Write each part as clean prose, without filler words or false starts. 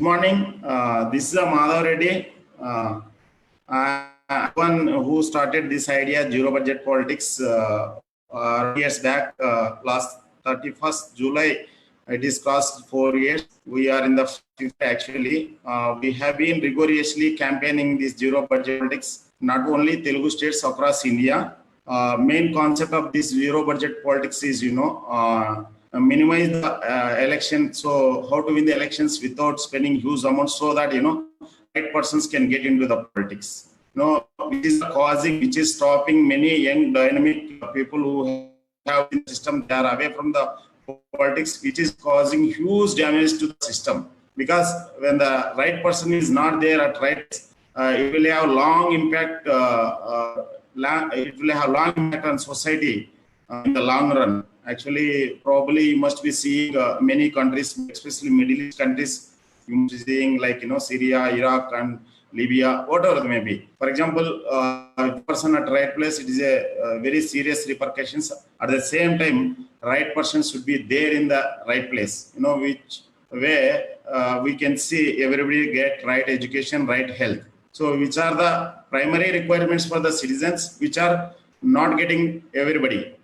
morning. This is Madhav Reddy. I'm one who started this idea, zero budget politics, years back. Last 31st July, it is crossed 4 years. We are in the fifth actually. We have been rigorously campaigning this zero budget politics, not only Telugu states across India. Main concept of this zero budget politics is, minimize the election. So how to win the elections without spending huge amounts, so that right persons can get into the politics. Which is causing, which is stopping many young dynamic people who have in the system. They are away from the politics, which is causing huge damage to the system. Because when the right person is not there at right, it will have long impact. It will have long impact on society in the long run. Actually, probably you must be seeing many countries, especially Middle East countries, you must be seeing like Syria, Iraq, and Libya, whatever it may be. For example, person at right place, it is a very serious repercussions. At the same time, right person should be there in the right place. Which way we can see everybody get right education, right health. So, which are the primary requirements for the citizens, which are not getting everybody.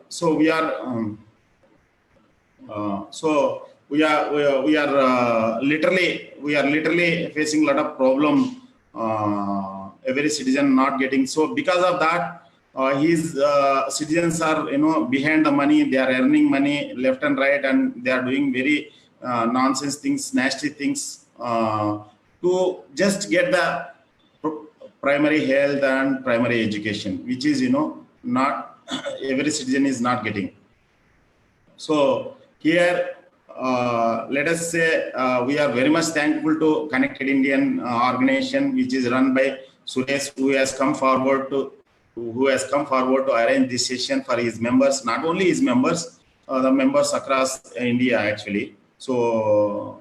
So we are literally facing a lot of problem. Every citizen not getting, so because of that, his citizens are behind the money. They are earning money left and right, and they are doing very nonsense things, nasty things to just get the primary health and primary education, which is not every citizen is not getting. So here, let us say we are very much thankful to Connected Indian organization, which is run by Suresh, who has come forward to arrange this session for his members. Not only his members, the members across India actually. So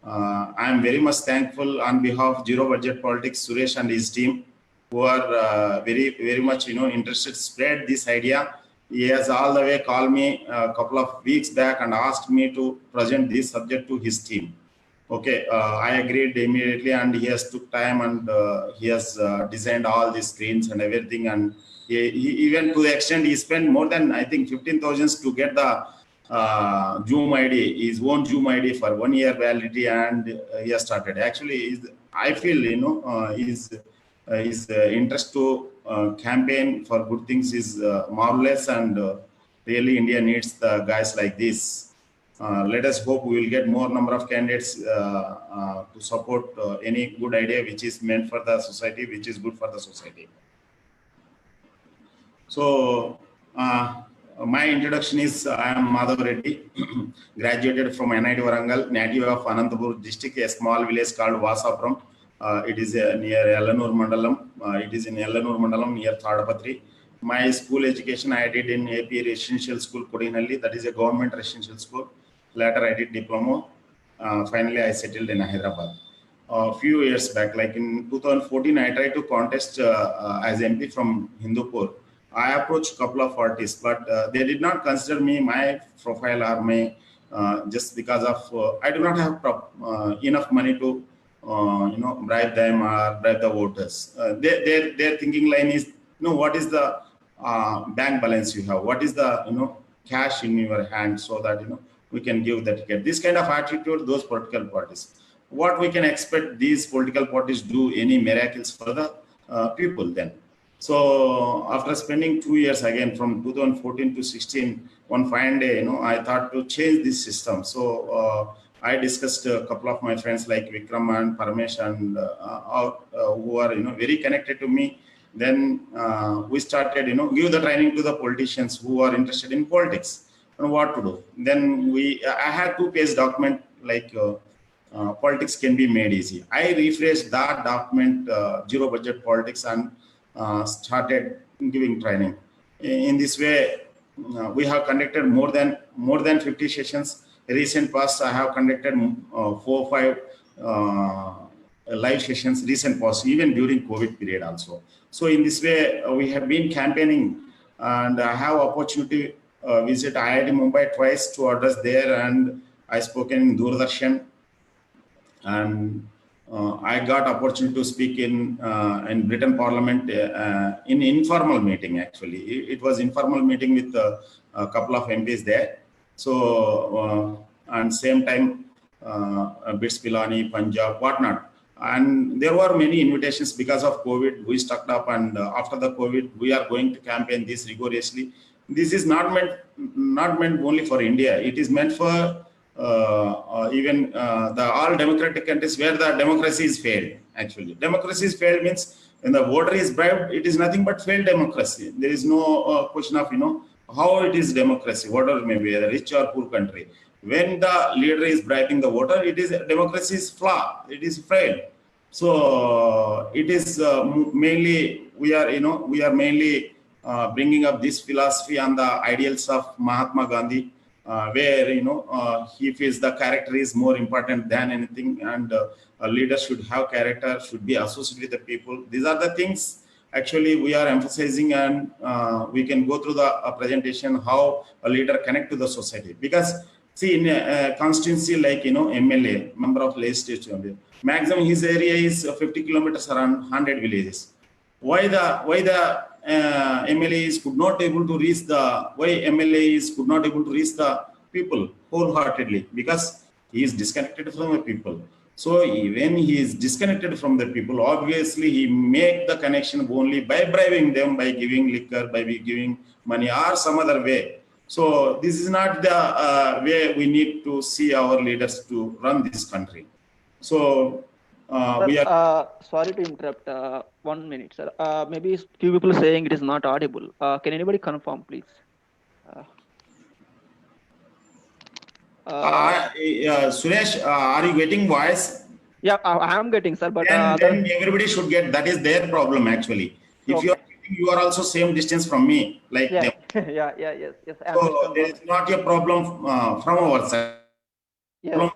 I am very much thankful on behalf of Zero Budget Politics, Suresh and his team, who are very much interested to spread this idea. He has all the way called me a couple of weeks back and asked me to present this subject to his team. Okay, I agreed immediately, and he has took time, and he has designed all these screens and everything, and he even to the extent he spent more than, I think, 15,000 to get the Zoom ID, his own Zoom ID for 1 year validity, and he has started. Actually, I feel his interest to campaign for good things is marvelous, and really India needs the guys like this. Let us hope we will get more number of candidates to support any good idea which is meant for the society, which is good for the society. So my introduction is, I am Madhav Reddy, graduated from NIT Warangal, native of Anantapur district, a small village called Vasapuram. It is near Ellanur Mandalam. It is in Ellanur Mandalam near Thadapatri. My school education I did in AP Residential School, Kodinhalli. That is a government residential school. Later I did diploma. Finally I settled in Hyderabad. A few years back, like in 2014, I tried to contest as MP from Hindupur. I approached a couple of artists, but they did not consider me, my profile, or my just because of I do not have enough money to bribe them or bribe the voters. Their thinking line is, what is the bank balance you have? What is the cash in your hand, so that we can give the ticket. This kind of attitude, those political parties. What we can expect these political parties do any miracles for the people then? So after spending 2 years again from 2014 to 16, one fine day, I thought to change this system. So I discussed a couple of my friends like Vikram and Parmesh, and who are very connected to me. Then we started give the training to the politicians who are interested in politics and what to do. Then I had 2-page document like politics can be made easy. I rephrased that document, zero budget politics, and started giving training. In this way, we have conducted more than 50 sessions. Recent past, I have conducted 4 or 5 live sessions. Recent past, even during COVID period also. So in this way, we have been campaigning, and I have opportunity visit IIT Mumbai twice to address there, and I spoken in Doordarshan and I got opportunity to speak in Britain Parliament in informal meeting. Actually, it was informal meeting with a couple of MPs there. So and same time, Bits Pilani, Punjab, whatnot. And there were many invitations because of COVID. We stuck up, and after the COVID, we are going to campaign this rigorously. This is not meant only for India. It is meant for even the all democratic countries where the democracy is failed. Actually, democracy is failed means when the voter is bribed, it is nothing but failed democracy. There is no question of how it is democracy, whatever may be, a rich or poor country. When the leader is bribing the voter, it is democracy is flawed. It is failed. So it is mainly we are mainly bringing up this philosophy on the ideals of Mahatma Gandhi, where he feels the character is more important than anything, and a leader should have character, should be associated with the people. These are the things actually we are emphasizing, and we can go through the presentation how a leader connect to the society. Because see, in a constituency like MLA, member of legislature, maximum his area is 50 kilometers around 100 villages. Why the MLAs could not able to reach the people wholeheartedly? Because he is disconnected from the people. So when he is disconnected from the people, obviously he make the connection only by bribing them, by giving liquor, by giving money, or some other way. So this is not the way we need to see our leaders to run this country. So we are. Sorry to interrupt. 1 minute, sir. Maybe few people saying it is not audible. Can anybody confirm, please? Suresh, are you getting voice? Yeah, I am getting, sir. But then everybody should get. That is their problem actually. If okay. you are also same distance from me, like yeah, them. yes. So there is not a problem from our side. Yes.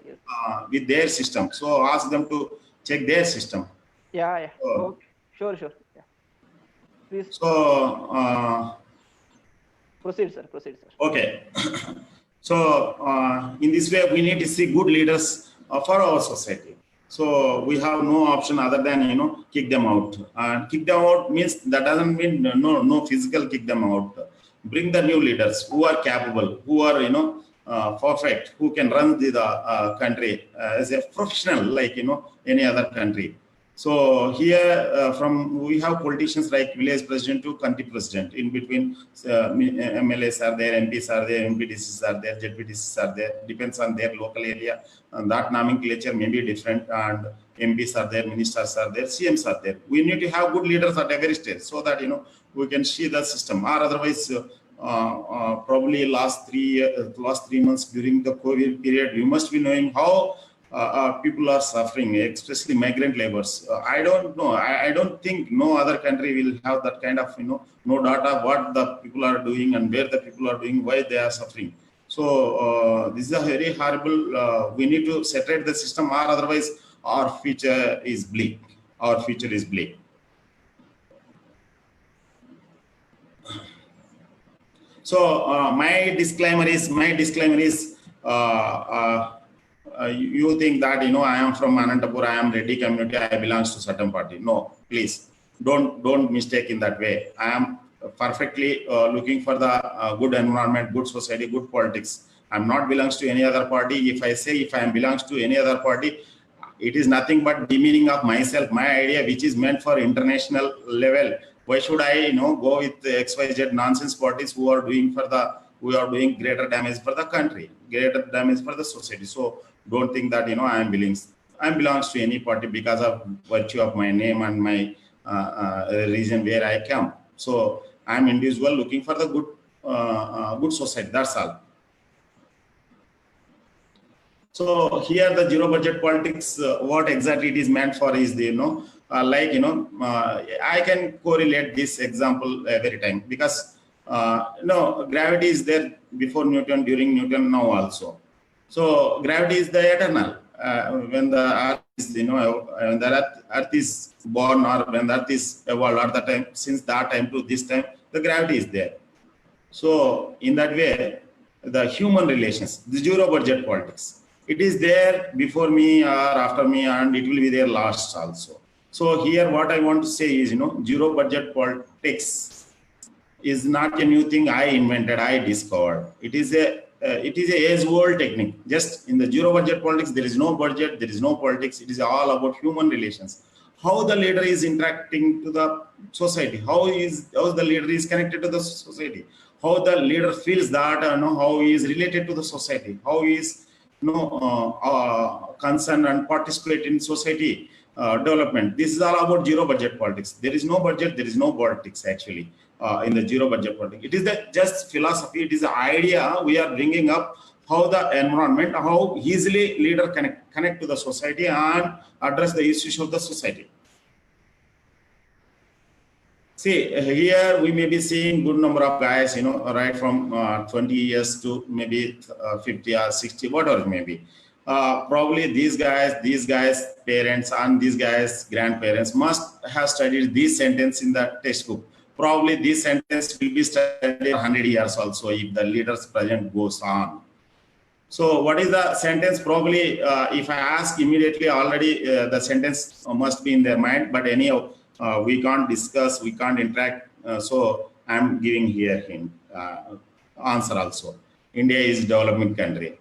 With their system. So ask them to check their system. Yeah. So, okay. Sure. Yeah. Please. So proceed, sir. Okay. So in this way, we need to see good leaders for our society. So we have no option other than kick them out. And kick them out means that doesn't mean no physical kick them out. Bring the new leaders who are capable, who are perfect, who can run the country as a professional like any other country. So here we have politicians like village president to country president. In between, MLAs are there, MPs are there, MPDCs are there, ZPDCs are there. Depends on their local area, and that nomenclature may be different. And MPs are there, ministers are there, CMs are there. We need to have good leaders at every stage so that we can see the system. Or otherwise, probably last 3 months during the COVID period, you must be knowing how people are suffering, especially migrant laborers. I don't know. I don't think no other country will have that kind of no data what the people are doing and where the people are doing, why they are suffering. So this is a very horrible. We need to separate the system, or otherwise our future is bleak. So my disclaimer is. You think that I am from Anantapur, I am Reddy community, I belong to certain party. No, please don't mistake in that way. I am perfectly looking for the good environment, good society, good politics. I'm not belongs to any other party. If I am belongs to any other party, it is nothing but demeaning of myself, my idea, which is meant for international level. Why should I go with the XYZ nonsense parties who are doing greater damage for the country, greater damage for the society? So don't think that I belongs to any party because of virtue of my name and my region where I come. So I'm individual looking for the good society. That's all. So here the zero budget politics, what exactly it is meant for is I can correlate this example every time, because gravity is there before Newton, during Newton, now also. So gravity is the eternal. When the earth is, when the earth is born, or when the earth is evolved, at that time, since that time to this time, the gravity is there. So in that way, the human relations, the zero budget politics. It is there before me or after me, and it will be there last also. So here what I want to say is, zero budget politics is not a new thing I invented, I discovered. It is a age-old technique. Just in the zero budget politics, there is no budget, there is no politics. It is all about human relations. How the leader is interacting to the society, how the leader is connected to the society, how the leader feels that, how he is related to the society, how he is concerned and participate in society development. This is all about zero budget politics. There is no budget, there is no politics actually in the zero budget politics. It is just philosophy. It is the idea we are bringing up, how the environment, how easily leader connect to the society and address the issues of the society. See, here we may be seeing good number of guys, right from 20 years to maybe 50 or 60, whatever it may be. Probably these guys' parents and these guys' grandparents must have studied this sentence in the textbook. Probably this sentence will be studied 100 years also if the leader's present goes on. So what is the sentence? Probably if I ask immediately, already the sentence must be in their mind, but anyhow, we can't discuss, we can't interact. So I'm giving here hint, answer also. India is developing country.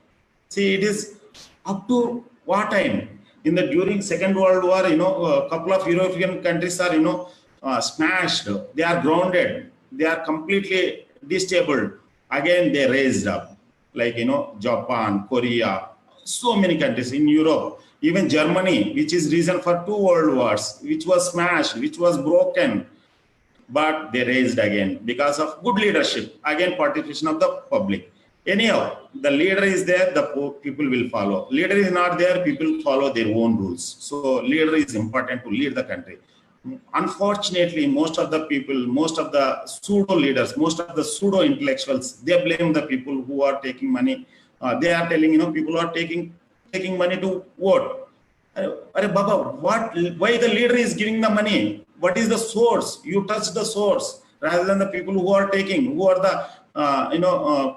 See, it is up to what time? During Second World War, a couple of European countries are, smashed. They are grounded. They are completely disabled. Again, they raised up. Like, Japan, Korea, so many countries in Europe. Even Germany, which is reason for 2 world wars, which was smashed, which was broken, but they raised again because of good leadership, again participation of the public. Anyhow, the leader is there, the people will follow. Leader is not there, people follow their own rules. So leader is important to lead the country. Unfortunately, most of the people, most of the pseudo leaders, most of the pseudo intellectuals, they blame the people who are taking money. They are telling, people are taking money to vote. Baba, why the leader is giving the money? What is the source? You touch the source rather than the people who are taking, who are the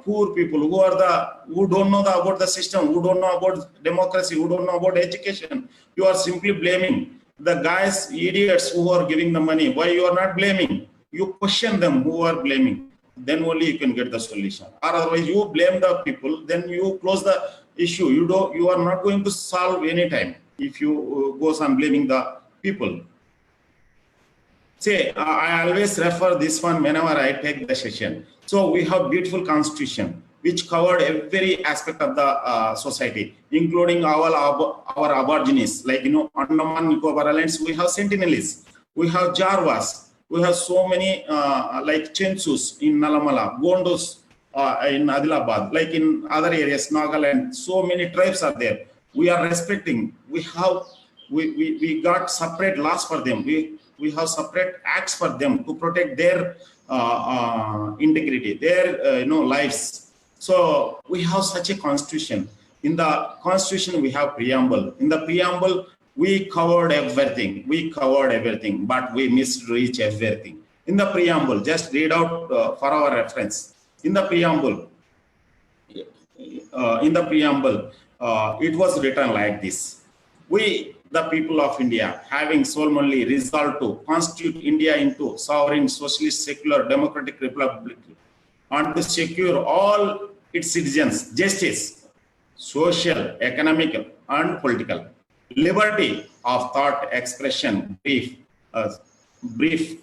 poor people, who don't know about the system, who don't know about democracy, who don't know about education. You are simply blaming the guys, idiots who are giving the money. Why you are not blaming? You question them who are blaming. Then only you can get the solution. Or otherwise, you blame the people, then you close the issue. You are not going to solve any time if you goes on blaming the people. Say, I always refer this one whenever I take the session. So we have beautiful constitution which covered every aspect of the society, including our aborigines. Like, Andaman Nicobar Islands, we have Sentinelists, we have Jarwas, we have so many like Chensus in Nalamala, Gondos in Adilabad, like in other areas, Nagaland, so many tribes are there. We are respecting. We got separate laws for them. We have separate acts for them to protect their integrity, their lives. So we have such a constitution. In the constitution, we have preamble. In the preamble, we covered everything. But we misreached everything. In the preamble, just read out for our reference. In the preamble, it was written like this: we, the people of India, having solemnly resolved to constitute India into sovereign, socialist, secular, democratic republic, and to secure all its citizens justice, social, economic, and political, liberty of thought, expression, brief,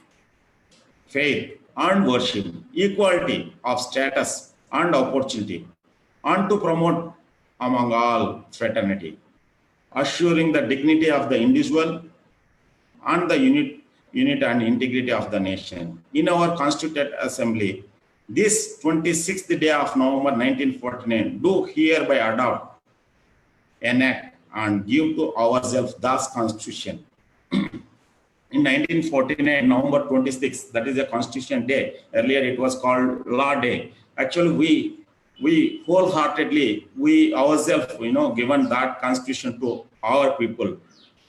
faith, and worship, equality of status and opportunity, and to promote among all fraternity, assuring the dignity of the individual and the unit and integrity of the nation. In our Constituent Assembly, this 26th day of November 1949, do hereby adopt, enact, and give to ourselves this Constitution. In 1949, November 26, that is a Constitution Day. Earlier it was called Law Day. Actually, we wholeheartedly, we ourselves, given that Constitution to our people.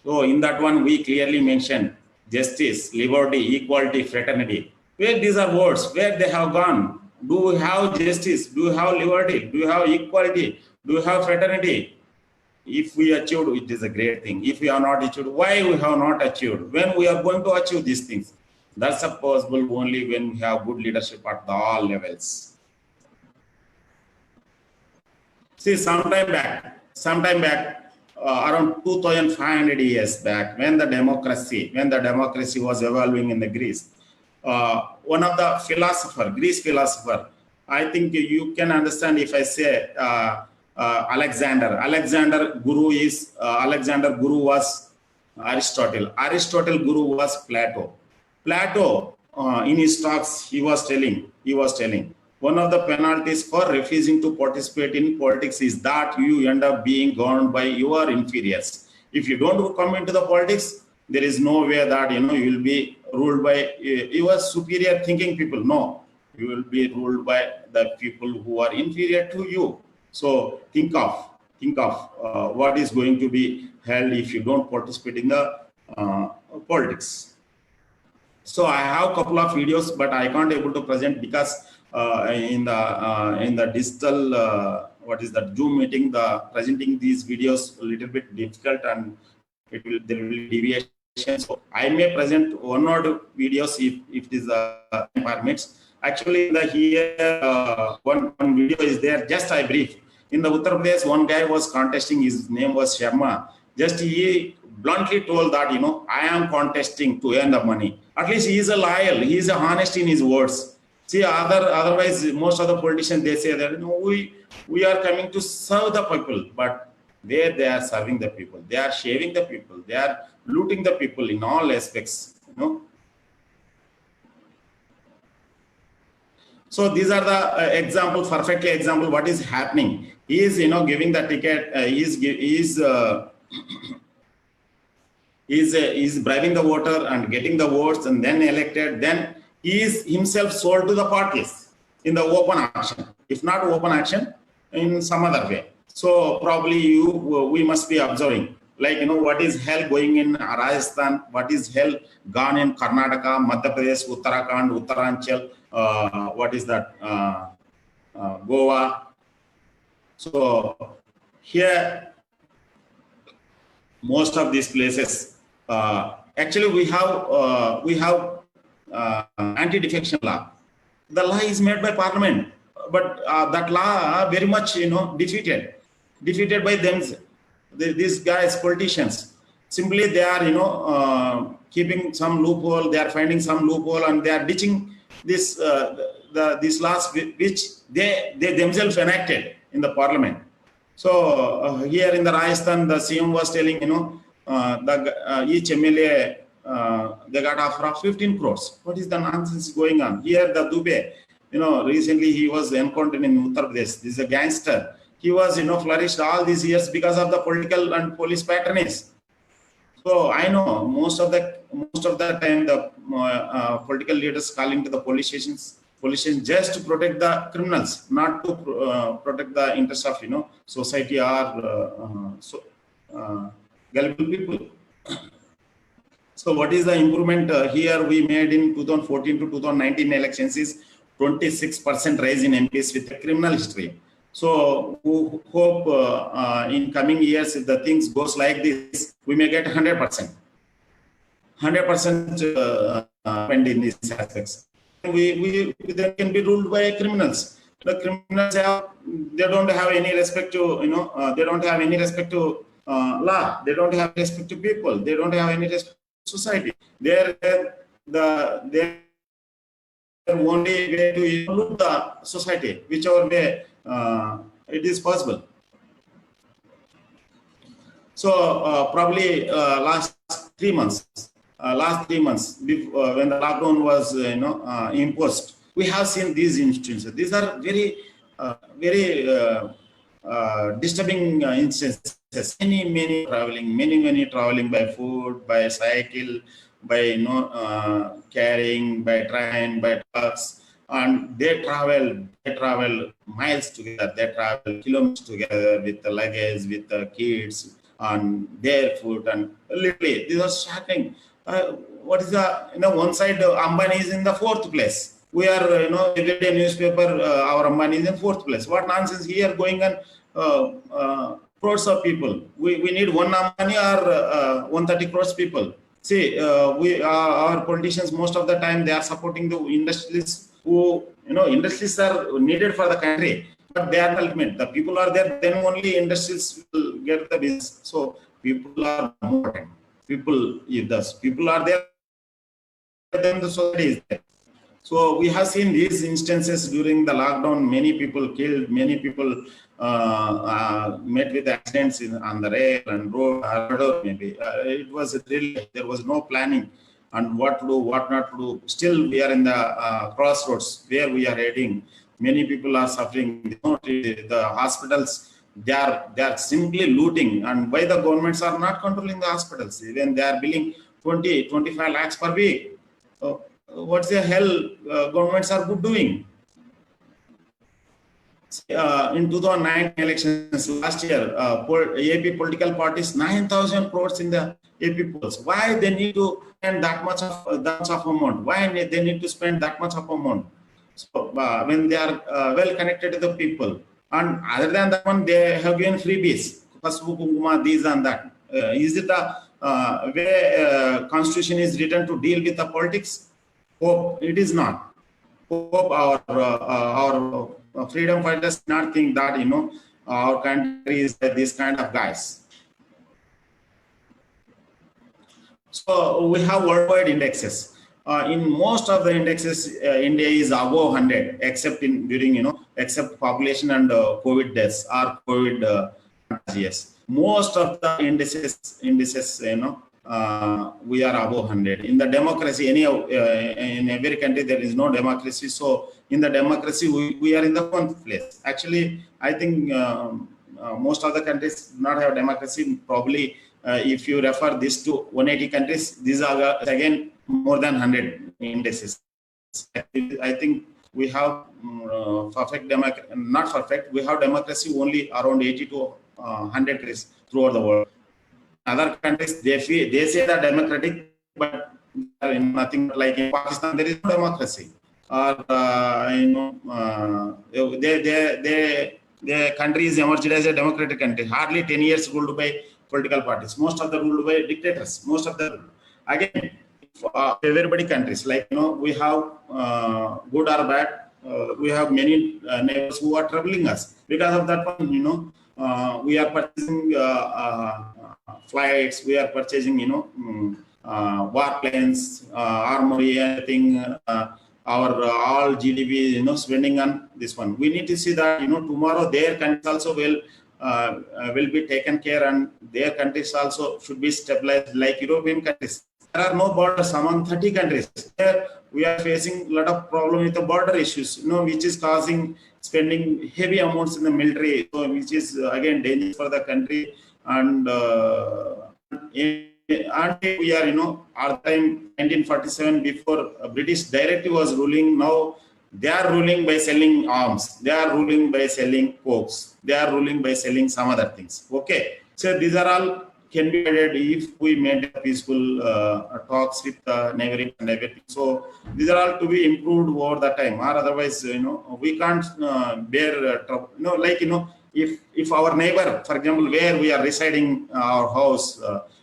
So in that one, we clearly mentioned justice, liberty, equality, fraternity. Where these are words, where they have gone? Do we have justice? Do we have liberty? Do we have equality? Do we have fraternity? if we achieved, it is a great thing. If we are not achieved, why we have not achieved? When we are going to achieve these things? That's possible only when we have good leadership at all levels. See, sometime back, around 2,500 years back, when the democracy was evolving in the Greece, one of the Greece philosopher, I think you can understand if I say Alexander Guru was Aristotle. Aristotle Guru was Plato. Plato, in his talks, he was telling, one of the penalties for refusing to participate in politics is that you end up being governed by your inferiors. If you don't come into the politics, there is no way that you will be ruled by your superior thinking people. No, you will be ruled by the people who are inferior to you. So think of what is going to be held if you don't participate in the politics. So I have a couple of videos, but I can't able to present because in the digital Zoom meeting, the presenting these videos a little bit difficult, and there will be deviation. So I may present one or two videos if this permits. Actually, one video is there. Just I brief. In the Uttar Pradesh, one guy was contesting. His name was Sharma. Just he bluntly told that I am contesting to earn the money. At least he is a loyal. He is honest in his words. See, otherwise, most of the politicians, they say that we are coming to serve the people, but there they are serving the people. They are shaving the people. They are looting the people in all aspects. So these are the perfectly example what is happening. He is giving the ticket. He is bribing the voter and getting the votes and then elected. Then he is himself sold to the parties in the open action. If not open action, in some other way. So probably we must be observing, like what is hell going in Rajasthan, what is hell gone in Karnataka, Madhya Pradesh, Uttarakhand, Uttaranchal, what is that, Goa. So here, most of these places, actually we have anti-defection law. The law is made by Parliament, but that law very much defeated by them. These guys, politicians, simply they are keeping some loophole. They are finding some loophole and they are ditching this these laws which they themselves enacted in the Parliament. So here in the Rajasthan, the CM was telling each MLA they got offer of 15 crores. What is the nonsense going on here? The Dubey, recently he was encountered in Uttar Pradesh. This is a gangster. He was flourished all these years because of the political and police patronage. So I know most of the time the political leaders calling to the police stations just to protect the criminals, not to protect the interests of society or gullible people. So what is the improvement here we made in 2014 to 2019 elections is 26% rise in MPs with a criminal history. So we hope in coming years, if the things goes like this, we may get 100% spend in these aspects. We they can be ruled by criminals. The criminals they don't have any respect to they don't have any respect to law. They don't have respect to people. They don't have any respect to society. Their only way to look the society, whichever way it is possible. So probably last 3 months, when the lockdown was imposed, we have seen these instances. These are very disturbing instances. Many traveling by foot, by cycle, by carrying, by train, by trucks, and they travel miles together. They travel kilometers together with the luggage, with the kids on their foot, and literally these are shocking. What is one side Ambani is in the 4th place. We are everyday newspaper. Our Ambani is in 4th place. What nonsense here going on? crores of people. We need one Ambani or 130 crores people. See, our politicians, most of the time, they are supporting the industries who, industries are needed for the country, but they are ultimate. The people are there, then only industries will get the business. So people are important. If the people are there, then the society is there. So we have seen these instances during the lockdown. Many people killed, many people met with accidents on the rail and road. Maybe it was really, there was no planning on what to do, what not to do. Still, we are in the crossroads where we are heading. Many people are suffering. The hospitals, they are simply looting, and why the governments are not controlling the hospitals? Even they are billing 20-25 lakhs per week. So, what's the hell governments are good doing? In 2009 elections last year, AP political parties 9,000 crores in the AP polls. Why they need to spend that much of amount? Why they need to spend that much of amount? So when they are well connected to the people, and other than that one, they have given freebies, these and that. Is it a way constitution is written to deal with the politics? Hope it is not. Hope our freedom fighters not think that our country is this kind of guys. So we have worldwide indexes. In most of the indexes, India is above 100, except except population and COVID deaths or COVID yes. Most of the indices, we are above 100. In the democracy, in every country there is no democracy. So in the democracy, we are in the 1st place. Actually, I think most of the countries do not have democracy. Probably, if you refer this to 180 countries, these are again more than 100 indices. I think we have perfect democracy, not perfect. We have democracy only around 80 to 100 countries throughout the world. Other countries, they say they're democratic, but nothing like in Pakistan, there is no democracy. Or the country is emerged as a democratic country. Hardly 10 years ruled by political parties. Most of the ruled by dictators. Most of the again, everybody countries like we have good or bad. We have many neighbors who are troubling us. Because of that one, we are purchasing flights. We are purchasing warplanes, armory, anything. Our all GDP, spending on this one. We need to see that tomorrow their countries also will be taken care, and their countries also should be stabilized like European countries. There are no borders among 30 countries. There we are facing a lot of problem with the border issues, which is causing spending heavy amounts in the military, which is again dangerous for the country. And we are, our time 1947 before a British directive was ruling. Now they are ruling by selling arms. They are ruling by selling cokes. They are ruling by selling some other things. Okay, so these are all can be added if we made peaceful talks with neighboring and everything. So these are all to be improved over the time, or otherwise, we can't bear trouble. If our neighbor, for example, where we are residing, our house,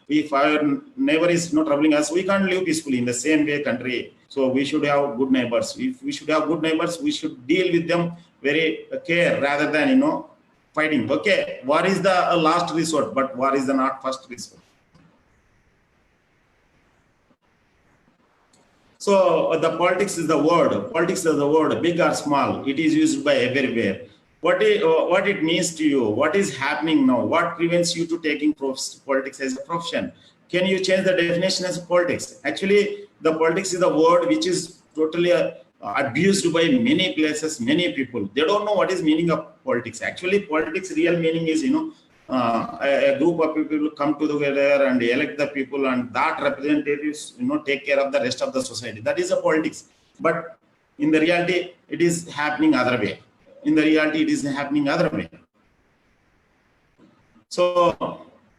if our neighbor is not troubling us, we can't live peacefully in the same way country. So we should have good neighbors. If we should have good neighbors, we should deal with them very care rather than fighting. Okay, war is the last resort, but war is the not first resort. So the politics is the word. Politics is the word, big or small. It is used by everywhere. What it means to you? What is happening now? What prevents you to taking politics as a profession? Can you change the definition as politics? Actually, the politics is the word which is totally abused by many places, many people. They don't know what is meaning of politics. Actually, politics real meaning is a group of people come together and elect the people, and that representatives take care of the rest of the society. That is a politics. But in the reality, it is happening other way. In the reality, it is happening other way. So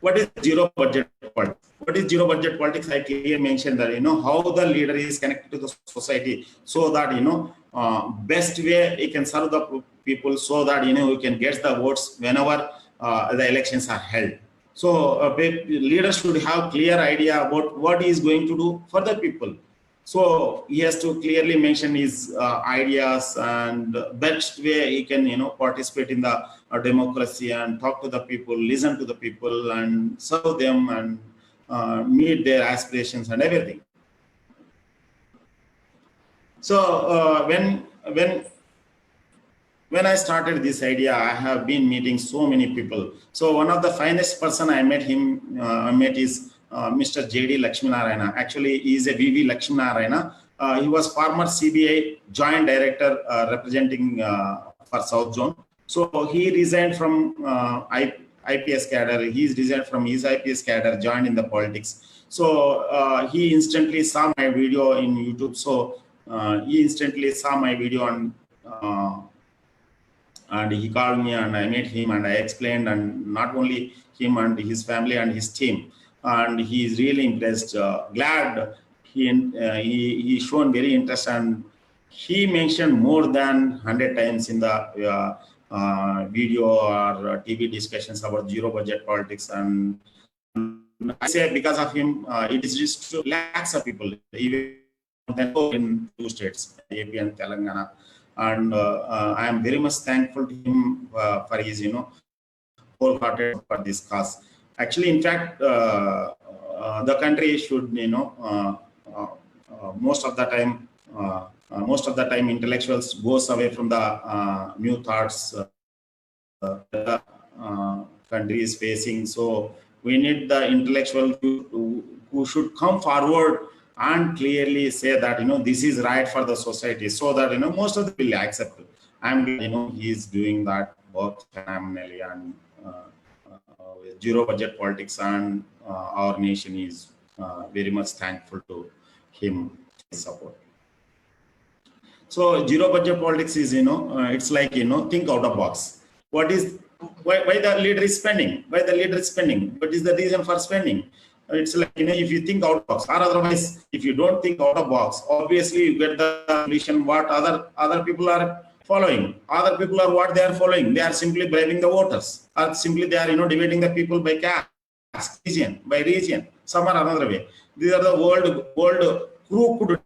what is zero budget politics? What is zero budget politics? I clearly mentioned that how the leader is connected to the society, so that best way he can serve the people, so that we can get the votes whenever the elections are held. So leaders should have clear idea about what he is going to do for the people. So he has to clearly mention his ideas and best way he can, participate in the democracy and talk to the people, listen to the people, and serve them and meet their aspirations and everything. So when I started this idea, I have been meeting so many people. So one of the finest person I met is Mr. J.D. Lakshminarayana. Actually, he is a V.V. Lakshminarayana. He was former CBI Joint Director representing for South Zone. So he resigned from IPS cadre. He's resigned from his IPS cadre, joined in the politics. So he instantly saw my video in YouTube. So he instantly saw my video and he called me and I met him and I explained, and not only him and his family and his team, and he is really impressed. Glad he shown very interest, and he mentioned more than 100 times in the video or TV discussions about zero budget politics. And I say because of him, it is just lakhs of people, even in 2 states, AP and Telangana. And I am very much thankful to him for his, wholehearted for this cause. Actually, in fact, the country should, most of the time, intellectuals goes away from the new thoughts the country is facing. So we need the intellectual who should come forward and clearly say that, this is right for the society, so that, most of the people accept it. I'm, he is doing that both phenomenally, and zero budget politics, and our nation is very much thankful to him, his support. So zero budget politics is, it's like, think out of box. Why the leader is spending? Why the leader is spending? What is the reason for spending? It's like, if you think out of box, or otherwise, if you don't think out of box, obviously you get the solution what other people are following. Other people are what they are following. They are simply bribing the voters, or simply they are, dividing the people by caste, region, by region, some or another way. These are the old crooked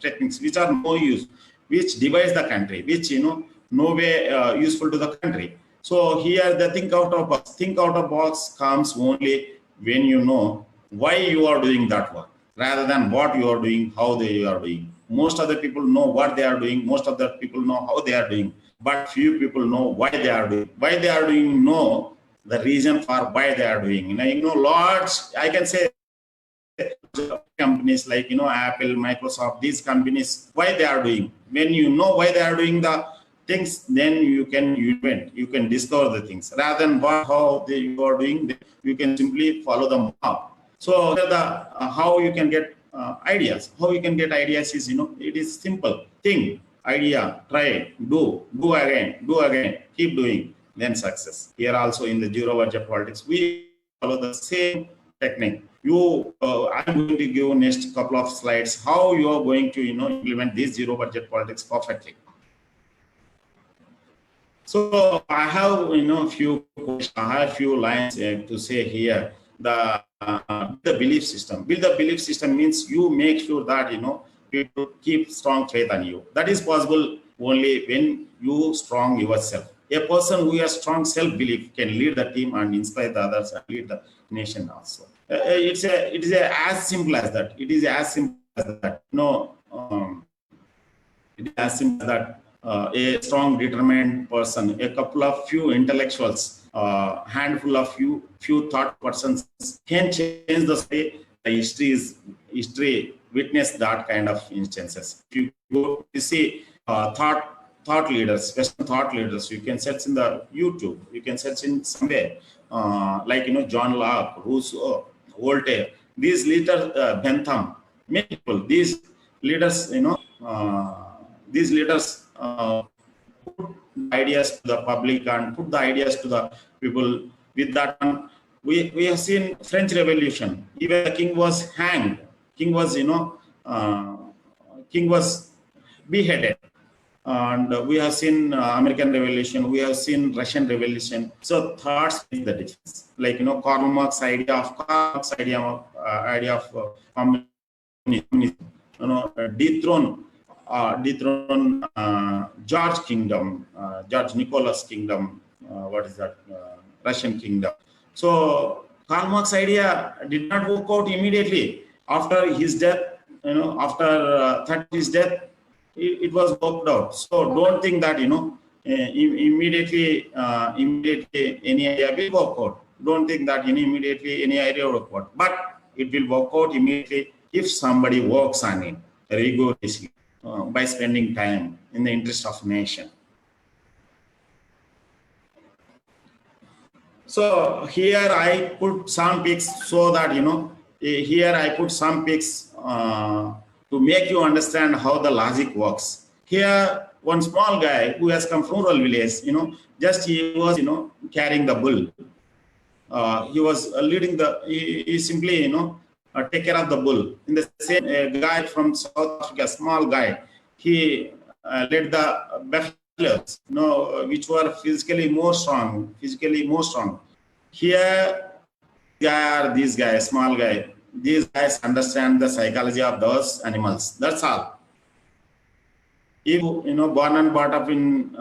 techniques, which are no use, which divides the country, which, no way useful to the country. So here the think out of box. Think out of box comes only when you know why you are doing that work, rather than what you are doing, how they are doing. Most of the people know what they are doing. Most of the people know how they are doing, but few people know why they are doing. Why they are doing, know the reason for why they are doing. Lots, I can say, companies like, Apple, Microsoft, these companies, why they are doing. When you know why they are doing the things, then you can discover the things, rather than how you are doing. You can simply follow them up. So how you can get ideas. How you can get ideas is, it is simple. Think, idea, try, do again, keep doing, then success. Here also in the zero budget politics, we follow the same technique. I'm going to give next couple of slides how you are going to, implement this zero budget politics perfectly. So I have, few lines to say here. The belief system. Build the belief system means you make sure that, people keep strong faith on you. That is possible only when you strong yourself. A person who has strong self-belief can lead the team and inspire the others and lead the nation also. It is as simple as that. It is as simple as that. It is as simple as that. A strong, determined person, a couple of few intellectuals, handful of few thought persons can change the way the history witness that kind of instances. If you go to see thought leaders, Western thought leaders, you can search in the YouTube, you can search in somewhere, like John Locke, Rousseau, Voltaire, these leaders, Bentham, many people, these leaders, put ideas to the public and put the ideas to the people. With that, we have seen French Revolution. Even the king was hanged. King was, king was beheaded. And we have seen American Revolution, we have seen Russian Revolution. So thoughts make the difference. Like, Karl Marx idea of communism, dethrone George Kingdom, George Nicholas Kingdom, what is that? Russian kingdom. So Karl Marx idea did not work out immediately after his death. After his death, it was worked out. So don't think that immediately any idea will work out. Don't think that immediately any idea will work out. But it will work out immediately if somebody works on it rigorously by spending time in the interest of nation. So here I put some pics so that here I put some pics to make you understand how the logic works. Here, one small guy who has come from rural village, just he was carrying the bull. He was leading he simply take care of the bull. In the same guy from South Africa, small guy, he led the buffaloes, which were physically more strong. Here, these guys, small guy, these guys understand the psychology of those animals. That's all. If born and brought up in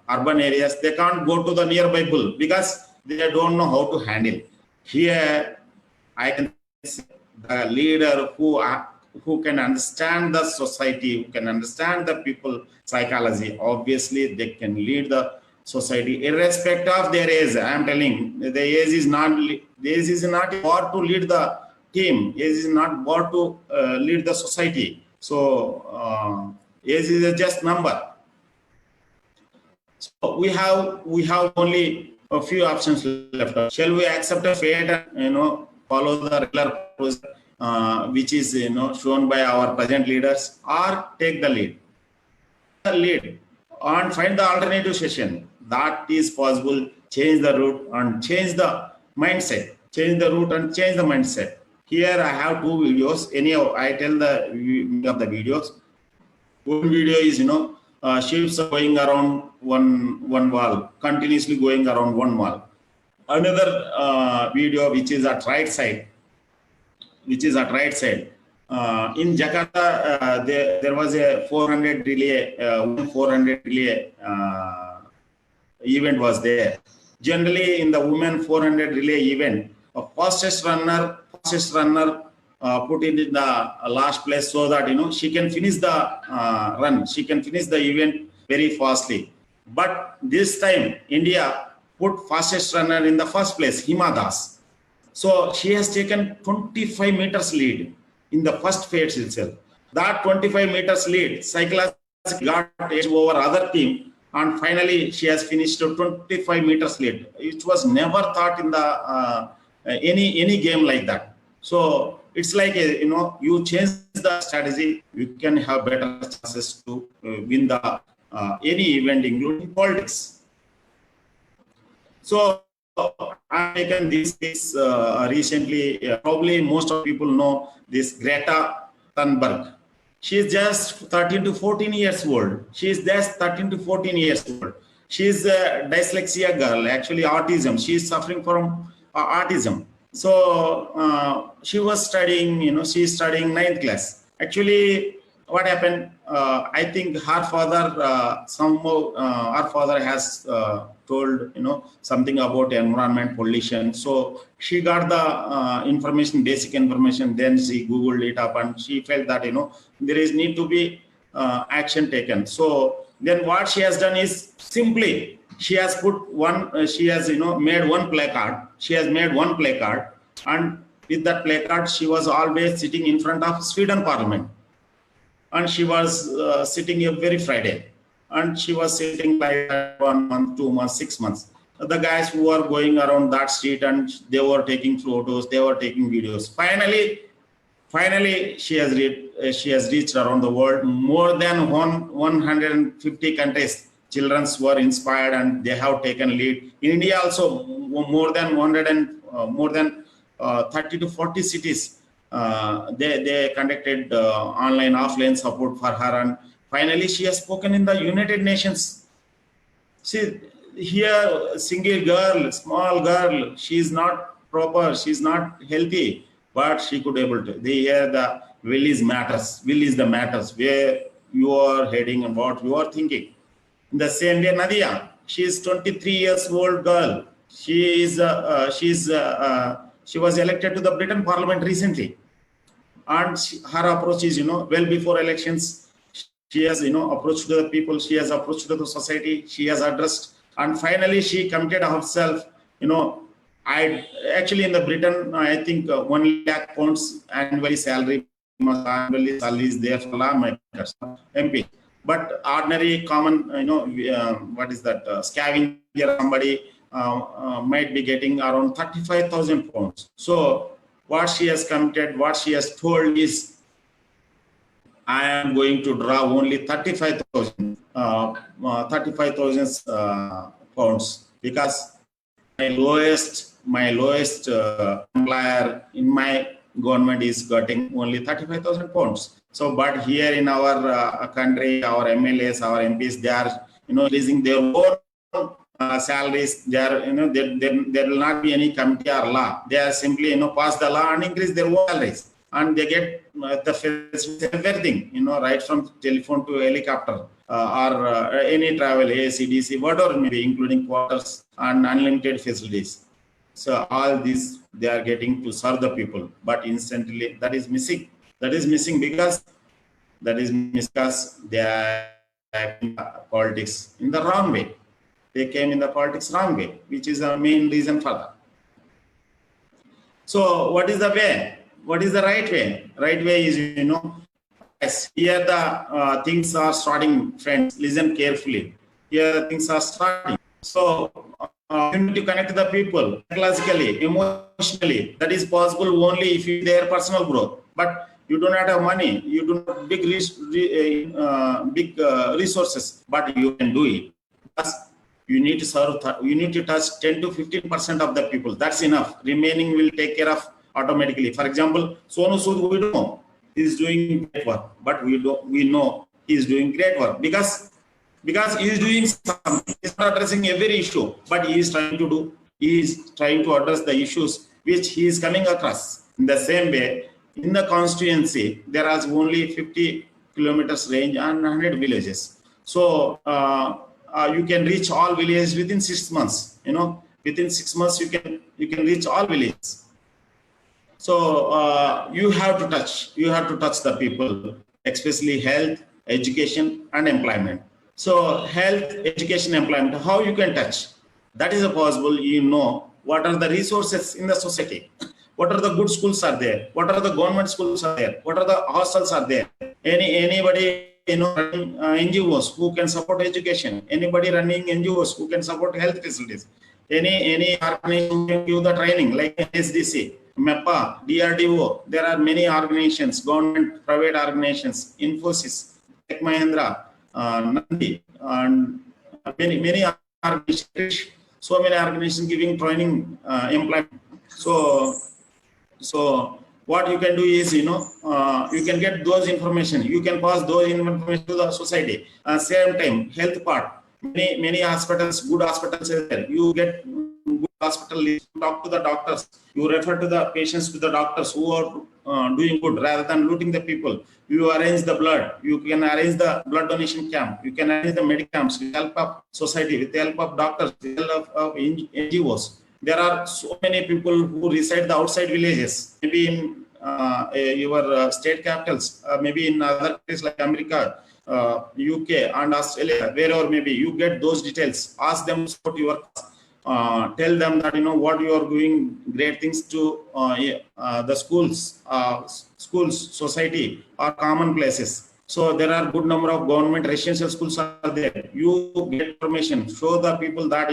urban areas, they can't go to the nearby bull because they don't know how to handle. Here, I can see the leader who can understand the society, who can understand the people psychology. Obviously, they can lead the society irrespective of their age. I am telling, the age is not bought to lead the team. Age is not bought to lead the society. So age is just number. So we have only a few options left. Shall we accept a fate and follow the regular process, which is shown by our present leaders, or take the lead? And find the alternative session. That is possible. Change the route and change the mindset. Change the route and change the mindset. Here I have two videos. Anyhow, I tell the of the videos. One video is ships are going around one wall, continuously going around one wall. Another video which is at right side. In Jakarta, there was a 400 relay event was there. Generally, in the women 400 relay event, a fastest runner put it in the last place so that she can finish the run. She can finish the event very fastly. But this time, India put fastest runner in the first place, Hima Das. So she has taken 25 meters lead in the first phase itself. That 25 meters lead psychologically got edge over other team, and finally she has finished 25 meters lead. It was never thought in the any game like that. So it's like you change the strategy, you can have better chances to win the any event, including politics. So I've taken this recently. Probably most of people know this Greta Thunberg. She is just 13 to 14 years old. She is just 13 to 14 years old. She is a dyslexia girl, actually autism. She is suffering from autism. So she was studying, she is studying 9th class. Actually, what happened? I think her father, her father has told something about environment pollution. So she got the information, basic information. Then she googled it up, and she felt that there is need to be action taken. So then what she has done is simply she has put one. She has made one placard. She has made one placard, and with that placard, she was always sitting in front of Sweden Parliament. And she was sitting every Friday, and she was sitting like 1 month, 2 months, 6 months. The guys who were going around that street, and they were taking photos, they were taking videos. Finally, she has reached around the world. More than 150 countries, children were inspired, and they have taken lead. In India also, more than 30 to 40 cities. They conducted online, offline support for her, and Finally, she has spoken in the United Nations. See, here, single girl, small girl, she is not proper, she is not healthy, but she could able to. They hear the will is matters. Will is the matters where you are heading and what you are thinking. In the same way, Nadia, she is 23 years old girl. She was elected to the Britain Parliament recently, and her approach is, well before elections, she has, approached the people, she has approached the society, she has addressed, and finally she committed herself. I actually in the Britain, I think 1 lakh pounds annually salary is there for lawmakers, MP. But ordinary common, what is that, scavenger somebody might be getting around 35,000 pounds. So what she has committed, what she has told is, I am going to draw only 35,000 pounds, because my lowest employer in my government is getting only 35,000 pounds. So, but here in our country, our MLAs, our MPs, they are, releasing their own salaries. They are, there will not be any committee or law. They are simply, pass the law and increase their own salaries, and they get the everything, right from telephone to helicopter or any travel, ACDC, whatever maybe, including quarters and unlimited facilities. So all these they are getting to serve the people, but instantly that is missing. That is missing because they are acting politics in the wrong way. They came in the politics wrong way, which is the main reason for that. So what is the way? What is the right way? Right way is, yes, here the things are starting, friends. Listen carefully. Here the things are starting. So you need to connect the people psychologically, emotionally. That is possible only if you their personal growth. But you do not have money. You do not have big resources, but you can do it. Because you need to serve. You need to touch 10 to 15% of the people. That's enough. Remaining will take care of automatically. For example, Sonu Sood, we don't know he is doing great work, but we know he is doing great work because he is doing something. He is not addressing every issue, but he is trying to address the issues which he is coming across. In the same way, in the constituency, there is only 50 kilometers range and 100 villages. So you can reach all villages within 6 months. Within 6 months you can reach all villages. So you have to touch the people, especially health, education, and employment. So health, education, employment, how you can touch? That is possible. What are the resources in the society? What are the good schools are there? What are the government schools are there? What are the hostels are there? Anybody running NGOs who can support education? Anybody running NGOs who can support health facilities? Any organization can give the training like SDC, MEPA, DRDO. There are many organizations, government, private organizations, Infosys, Tech Mahindra, Nandi, and many organizations. So many organizations giving training, employment. So what you can do is, you can get those information. You can pass those information to the society. Same time, health part. Many hospitals, good hospitals are there. You get good hospital list, talk to the doctors. You refer to the patients to the doctors who are doing good rather than looting the people. You arrange the blood. You can arrange the blood donation camp. You can arrange the medical camps with the help of society, with the help of doctors, with the help of NGOs. There are so many people who reside the outside villages, maybe in your state capitals, maybe in other places like America, UK and Australia, wherever maybe. You get those details. Ask them about your tell them that what you are doing great things to the schools, society, or common places. So there are good number of government residential schools are there. You get information, show the people that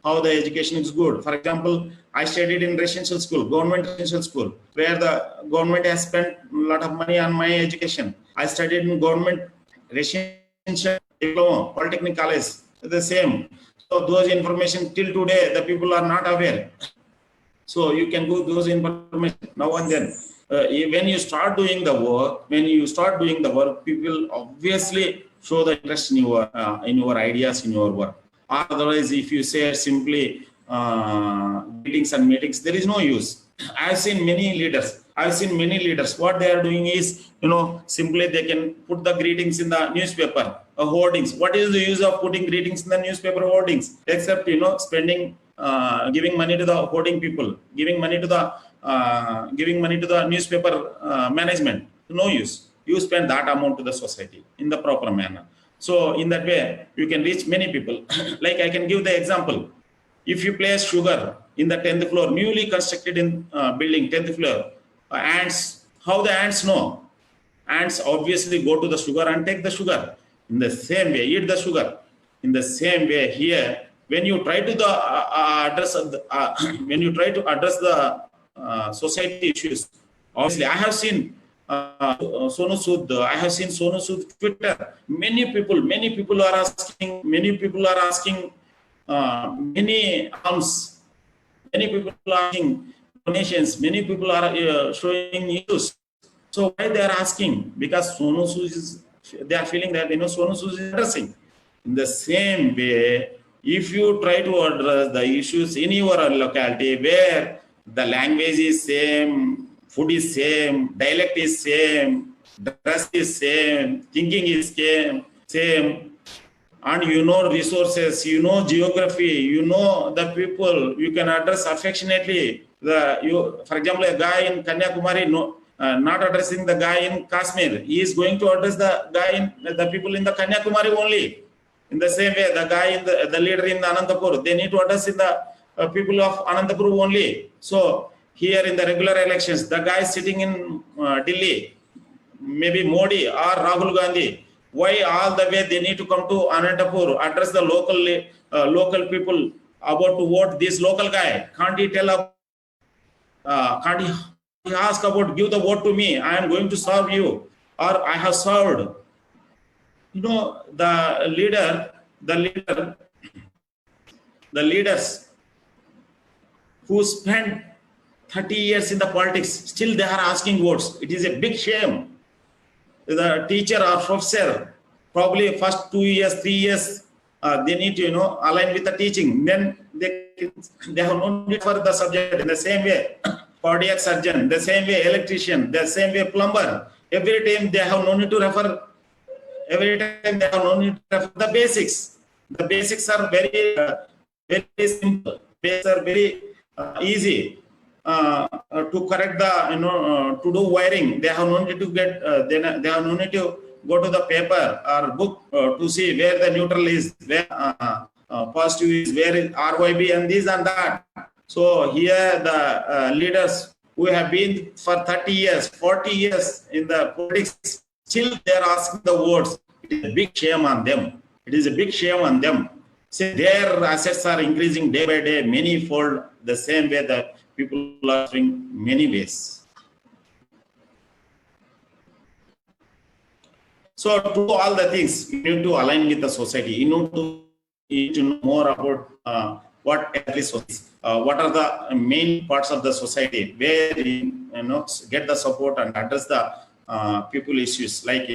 how the education is good. For example, I studied in residential school, government residential school, where the government has spent a lot of money on my education. I studied in government residential diploma, polytechnic college, the same. So those information till today the people are not aware. So you can go those information now and then. When you start doing the work, people obviously show the interest in your ideas, in your work. Otherwise, if you say simply meetings and meetings, there is no use. I've seen many leaders. What they are doing is, simply they can put the greetings in the newspaper hoardings. What is the use of putting greetings in the newspaper hoardings, except spending, giving money to the hoarding people, giving money to the newspaper management? No use. You spend that amount to the society in the proper manner. So in that way, you can reach many people. Like I can give the example. If you place sugar in the 10th floor, newly constructed in building, 10th floor, ants, how the ants know? Ants obviously go to the sugar and take the sugar. In the same way, eat the sugar. In the same way here, when you try to address the society issues, obviously I have seen Sonu Sood. I have seen Sonu Sood Twitter. Many people are asking many alms. Many people are asking donations. Many people are showing issues. So why they are asking? Because Sonu Sood they are feeling that Sonu Sood is addressing. In the same way, if you try to address the issues in your locality where the language is same, food is same, dialect is same, dress is same, thinking is same, and resources, geography, the people, you can address affectionately. For example, a guy in Kanyakumari, not addressing the guy in Kashmir, he is going to address the people in the Kanyakumari only. In the same way, the guy in the leader in Anantapur, they need to address in the people of Anantapur only. So here in the regular elections, the guy sitting in Delhi, maybe Modi or Rahul Gandhi, why all the way they need to come to Anantapur, address the local people about to vote this local guy? Can't he tell can't he ask about, give the vote to me, I am going to serve you, or I have served? The leaders who spent 30 years in the politics, still they are asking votes. It is a big shame. The teacher or professor, probably first 2 years, 3 years, they need to align with the teaching. Then they have no need for the subject. In the same way, cardiac surgeon, the same way electrician, the same way plumber. Every time they have no need to refer. The basics. The basics are very very simple. Basics are very easy. To correct the to do wiring, they have no need to get they have no need to go to the paper or book to see where the neutral is, where positive is, where is RYB and this and that. So here the leaders who have been for 30 years, 40 years in the politics, still they are asking the votes. It is a big shame on them. It is a big shame on them. See, their assets are increasing day by day, many-fold, the same way that people are doing many ways. So to do all the things, you need to align with the society. You need to know more about what exactly society is. What are the main parts of the society where get the support and address the people issues, like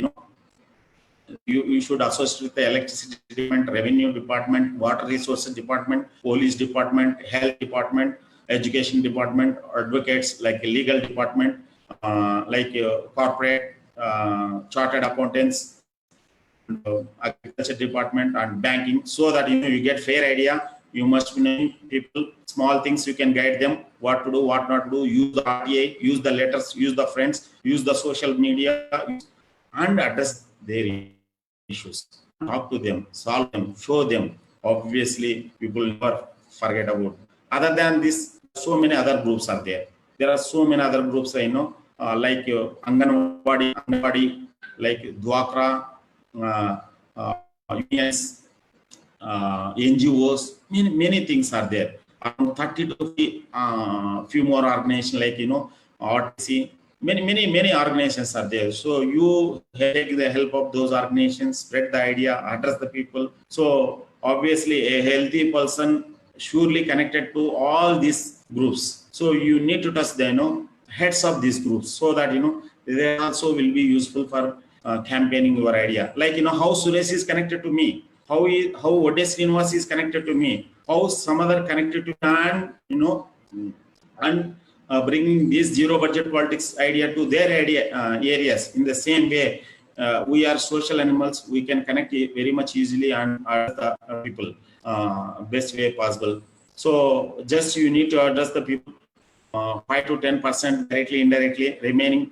you should associate with the electricity department, revenue department, water resources department, police department, health department, education department, advocates, like a legal department, like corporate, chartered accountants, agriculture department, and banking, so that you get fair idea. You must know people, small things you can guide them, what to do, what not to do. Use the RTA, use the letters, use the friends, use the social media, and address their issues. Talk to them, solve them, show them. Obviously, people never forget about. Other than this, so many other groups are there. There are so many other groups, like Anganwadi, like Dwakra, unions, NGOs, many things are there. 30 to few more organizations, like RTC, many organizations are there. So you take the help of those organizations, spread the idea, address the people. So obviously a healthy person surely connected to all these groups. So you need to touch the heads of these groups, so that they also will be useful for campaigning your idea. Like, how Suresh is connected to me, how Odes Srinivas is connected to me, how some other connected to me, and and bringing this zero budget politics idea to their areas. In the same way, we are social animals. We can connect very much easily and the people best way possible. So just you need to address the people 5 to 10% directly, indirectly. Remaining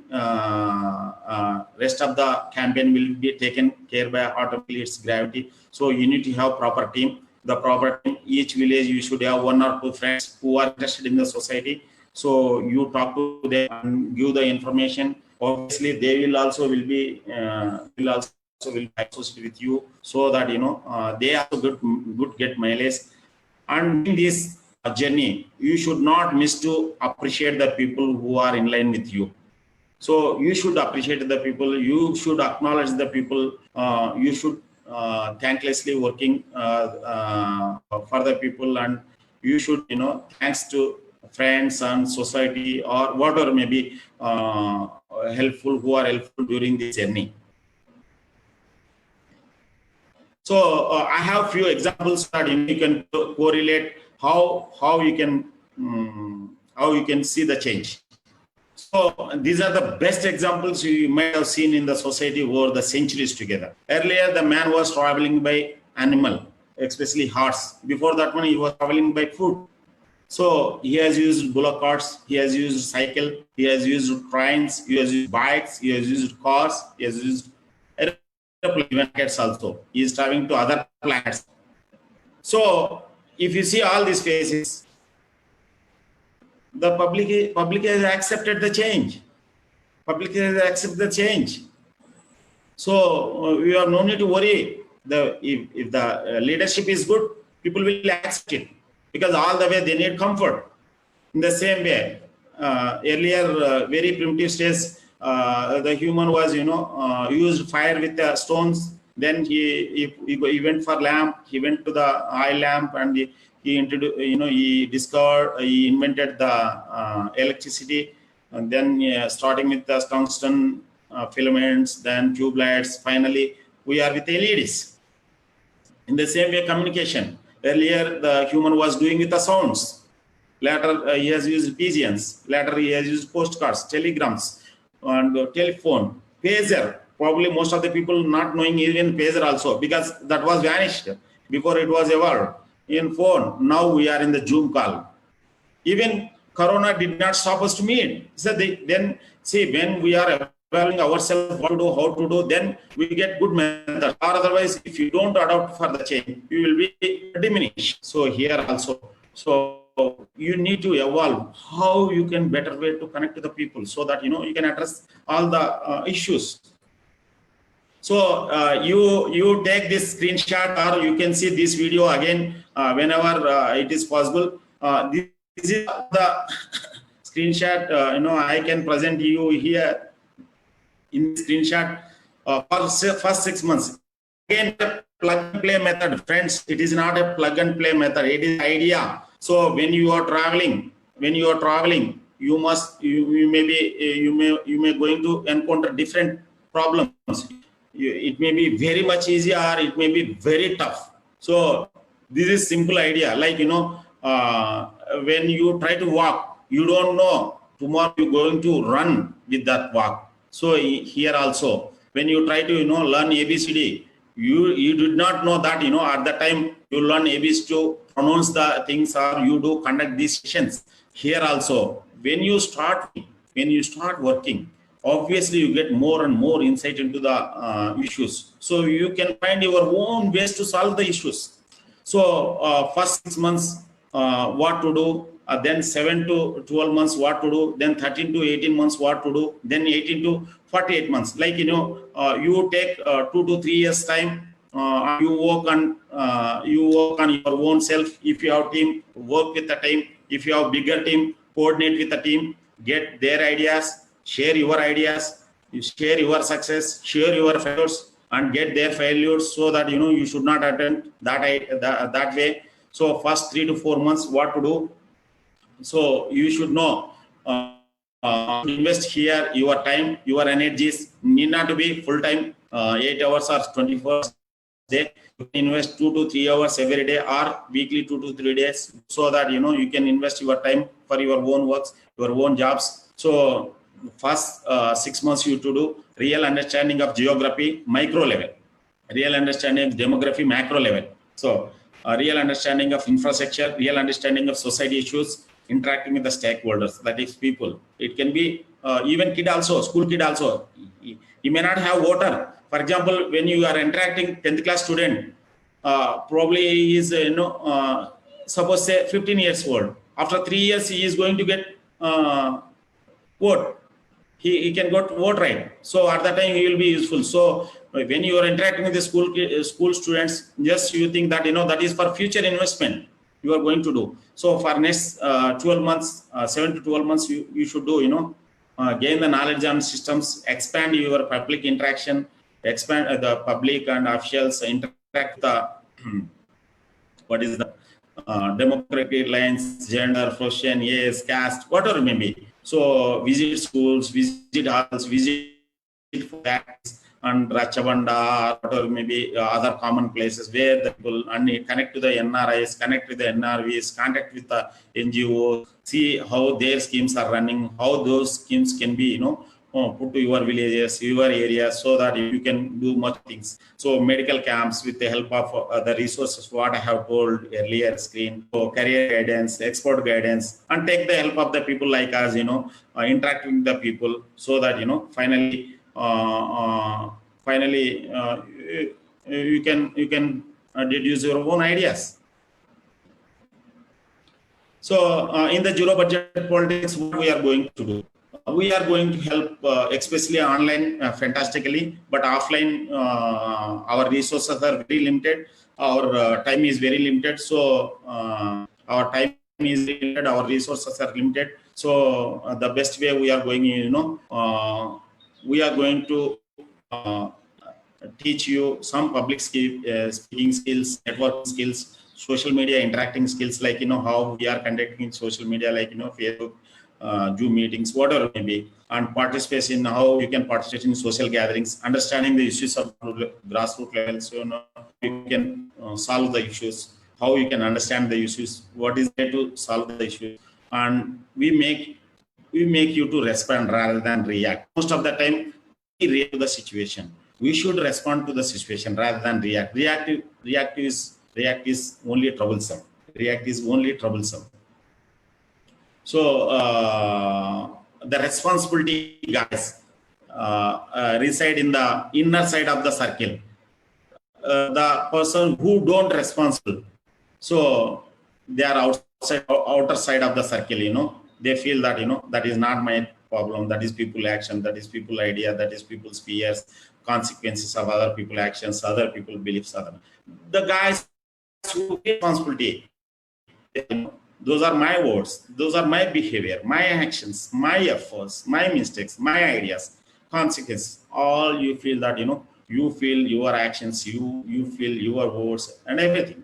rest of the campaign will be taken care by automatically its gravity. So you need to have proper team. The proper team, each village you should have 1 or 2 friends who are interested in the society. So you talk to them and give the information. Obviously, they will also will be associated with you, so that they also good get mileage. And in this journey, you should not miss to appreciate the people who are in line with you. So you should appreciate the people. You should acknowledge the people. You should thanklessly working for the people, and you should thanks to friends and society or whatever may be helpful, who are helpful during this journey. So I have few examples that you can correlate how you can see the change. So these are the best examples you might have seen in the society over the centuries together. Earlier, the man was traveling by animal, especially horse. Before that one, he was traveling by foot. So he has used bullock carts, he has used cycle, he has used trains, he has used bikes, he has used cars, he has used planets also. He is traveling to other planets. So if you see all these phases, the public has accepted the change. Public has accepted the change. So we have no need to worry. If the leadership is good, people will accept it, because all the way they need comfort. In the same way, earlier, very primitive stage, the human was used fire with the stones. Then he went for lamp. He went to the oil lamp, and he introduced, he invented the electricity, and then starting with the tungsten filaments, then tube lights. Finally, we are with LEDs. In the same way, communication. Earlier, the human was doing with the sounds. Later, he has used pigeons. Later, he has used postcards, telegrams, and telephone, pager. Probably most of the people not knowing even pager also, because that was vanished before it was evolved. In phone, now we are in the Zoom call. Even Corona did not stop us to meet. So then, see, when we are evaluating ourselves, what to do, how to do, then we get good method. Or otherwise, if you don't adopt for the change, you will be diminished. So here also, so you need to evolve how you can better way to connect to the people, so that you can address all the issues. So you take this screenshot, or you can see this video again whenever it is possible. This is the screenshot. I can present you here in screenshot for first 6 months. Again, the plug and play method, friends. It is not a plug and play method. It is idea. So when you are traveling, you may going to encounter different problems. It may be very much easy, or it may be very tough. So this is simple idea. Like when you try to walk, you don't know tomorrow you're going to run with that walk. So here also, when you try to learn ABCD, you did not know that at the time you learn ABCD to pronounce the things, or you do conduct these sessions. Here also, when you start working, obviously you get more and more insight into the issues. So you can find your own ways to solve the issues. So first 6 months, what to do, then 7 to 12 months, what to do, then 13 to 18 months, what to do, then 18 to 48 months. Like, you take 2 to 3 years time, you work on your own self. If you have team, work with the team. If you have bigger team, coordinate with the team, get their ideas, share your ideas, share your success, share your failures, and get their failures, so that you should not attempt that way. So first 3 to 4 months, what to do. So you should know invest here your time, your energies need not to be full time, 8 hours or 24 hours a day. You can invest 2 to 3 hours every day or weekly 2 to 3 days, so that you can invest your time for your own works, your own jobs. So first 6 months you to do real understanding of geography micro level, real understanding of demography macro level. So real understanding of infrastructure, real understanding of society issues, interacting with the stakeholders, that is people. It can be even kid also, school kid also. He may not have water. For example, when you are interacting 10th class student, probably he is suppose say 15 years old. After 3 years he is going to get vote. He can got vote right. So at that time he will be useful. So when you are interacting with the school students, just you think that that is for future investment you are going to do. So for next 12 months, 7 to 12 months, you should do gain the knowledge on systems, expand your public interaction, expand the public and officials interact with the what is the demographic lines, gender, profession, age, caste, whatever it may be. So visit schools, visit halls, visit factories and Rachabanda, whatever maybe other common places where the people connect to the NRIs, connect with the NRVs, contact with the NGOs, see how their schemes are running, how those schemes can be put to your villages, your areas, so that you can do much things. So medical camps with the help of the resources what I have told earlier screen, so career guidance, export guidance, and take the help of the people like us, interacting with the people, so that finally you can deduce your own ideas. So in the zero budget politics, what we are going to do? We are going to help, especially online, fantastically, but offline, our resources are very limited. Our time is very limited. So our time is limited. Our resources are limited. So the best way we are going, we are going to teach you some public speaking skills, networking skills, social media interacting skills, like how we are conducting social media, like Facebook, Zoom meetings, whatever it may be, and participate in how you can participate in social gatherings, understanding the issues of grassroots level, so you can solve the issues, how you can understand the issues, what is there to solve the issues, and we make you to respond rather than react. Most of the time, we react to the situation. We should respond to the situation rather than react. React is only troublesome. React is only troublesome. So the responsibility, guys, reside in the inner side of the circle. The person who don't responsible, so they are outer side of the circle. They feel that that is not my problem. That is people action. That is people idea. That is people's fears, consequences of other people actions, other people beliefs. The guys who take responsibility. Those are my words, those are my behavior, my actions, my efforts, my mistakes, my ideas, consequences. All you feel that you feel your actions, you feel your words and everything.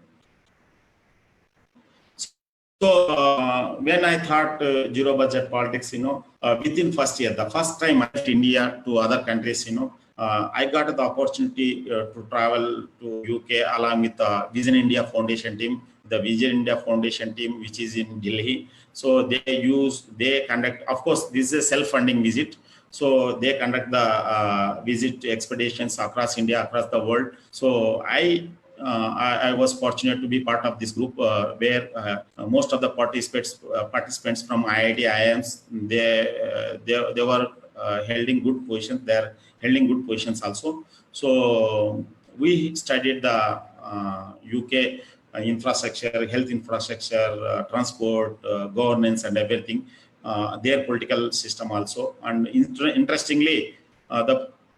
So when I thought zero budget politics, within first year, the first time I left India to other countries, I got the opportunity to travel to UK along with the Vision India Foundation team. The Vision India Foundation team, which is in Delhi. So they conduct, of course, this is a self-funding visit. So they conduct the visit expeditions across India, across the world. So I was fortunate to be part of this group where most of the participants from IIT, IIMs, they were holding good positions. They're holding good positions also. So we studied the UK infrastructure, health infrastructure, transport, governance, and everything. Their political system also, and interestingly,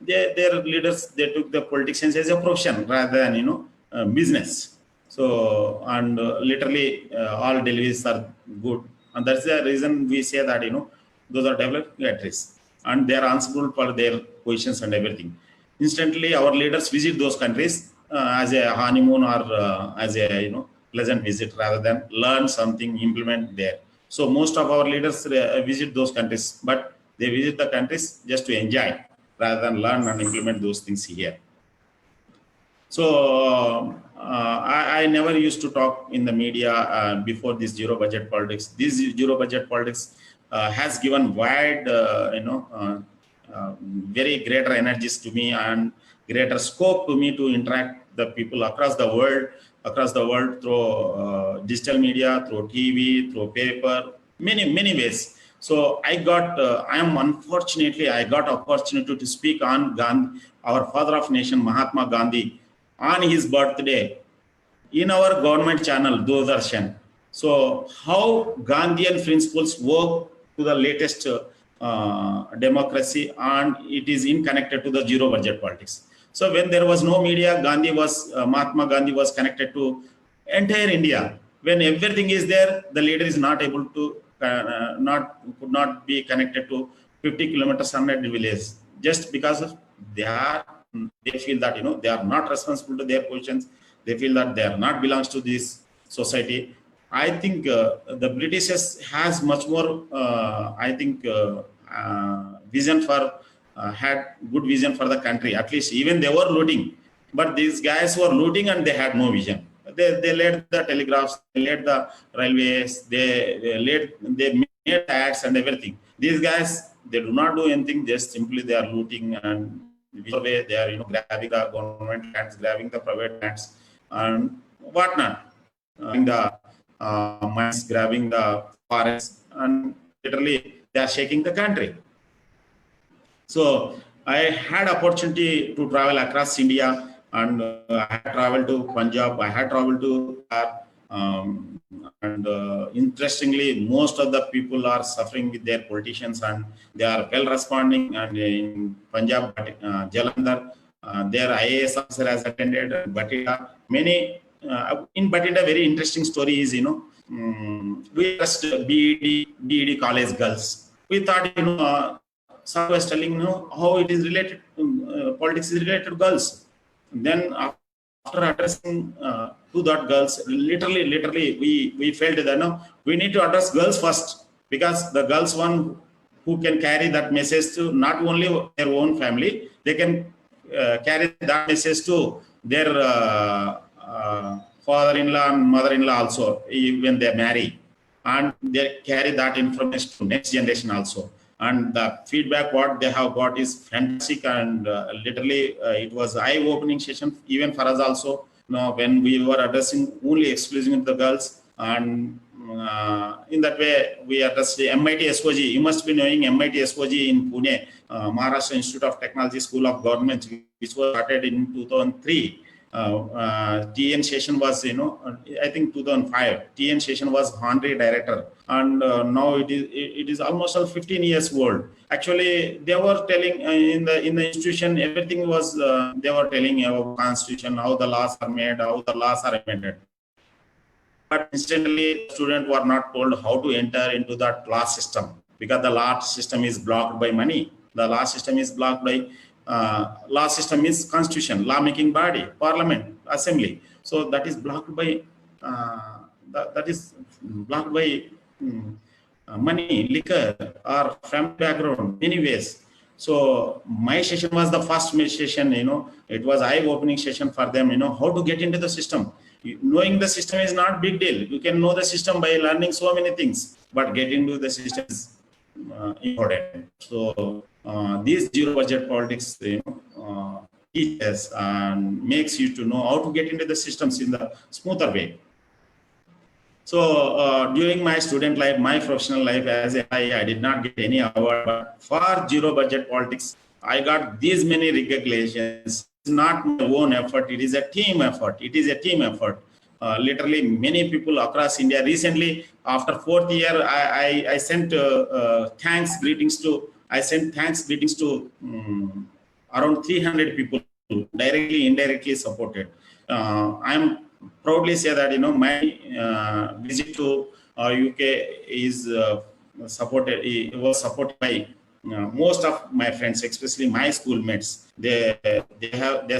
their leaders, they took the politicians as a profession rather than business. So and literally all deliveries are good, and that's the reason we say that those are developed countries and they are answerable for their positions and everything. Instantly, our leaders visit those countries as a honeymoon or as a pleasant visit rather than learn something, implement there. So most of our leaders visit those countries, but they visit the countries just to enjoy rather than learn and implement those things here. So I never used to talk in the media before this zero budget politics. This zero budget politics has given wide, very greater energies to me and greater scope to me to interact the people across the world through digital media, through TV, through paper, many ways. So I got opportunity to speak on Gandhi, our father of nation, Mahatma Gandhi, on his birthday in our government channel, Doordarshan. So how Gandhian principles work to the latest democracy, and it is in connected to the zero budget politics. So when there was no media, Mahatma Gandhi was connected to entire India. When everything is there, the leader is not able to, could not be connected to 50 kilometers 100 villages, just because of they feel that they are not responsible to their positions. They feel that they are not belongs to this society. I think the Britishers has much more vision for had good vision for the country. At least even they were looting, but these guys were looting and they had no vision. They laid the telegraphs, they laid the railways, they made ads and everything. These guys, they do not do anything, just simply they are looting, and way they are grabbing the government lands, grabbing the private lands and whatnot, the mines, grabbing the forests, and literally they are shaking the country. So I had opportunity to travel across India, and I had traveled to Punjab, I had traveled to and interestingly, most of the people are suffering with their politicians, and they are well responding. And in Punjab, Jalandhar, their IAS officer has attended. Batida, in Batida, very interesting story is, we just BED college girls. We thought, Sir was telling how it is related, politics is related to girls. Then after addressing to that girls, literally we felt that we need to address girls first, because the girls one who can carry that message to not only their own family, they can carry that message to their father-in-law and mother-in-law also when they marry, and they carry that information to next generation also. And the feedback what they have got is fantastic, and literally it was eye-opening session even for us also. When we were addressing only exclusively the girls, and in that way we addressed the MIT SOG. You must be knowing MIT SOG in Pune, Maharashtra Institute of Technology School of Government, which was started in 2003. TN session was, I think 2005. TN session was honorary director, and now it is almost 15 years old. Actually, they were telling in the institution, everything was they were telling about constitution, how the laws are made, how the laws are amended. But instantly, students were not told how to enter into that law system, because the law system is blocked by money. The law system is blocked by law system is constitution, law-making body, parliament, assembly. So that is blocked by money, liquor, or family background, many ways. So my session was the first session. It was eye-opening session for them. How to get into the system. Knowing the system is not big deal. You can know the system by learning so many things, but getting into the system is important. So these zero budget politics teaches and makes you to know how to get into the systems in the smoother way. So during my student life, my professional life as I did not get any award, but for zero budget politics, I got these many recognitions. It's not my own effort, it is a team effort. Literally many people across India. Recently, after 4th year, I sent thanks greetings to around 300 people, directly, indirectly supported. I am proudly say that my visit to UK is supported. It was supported by most of my friends, especially my schoolmates. They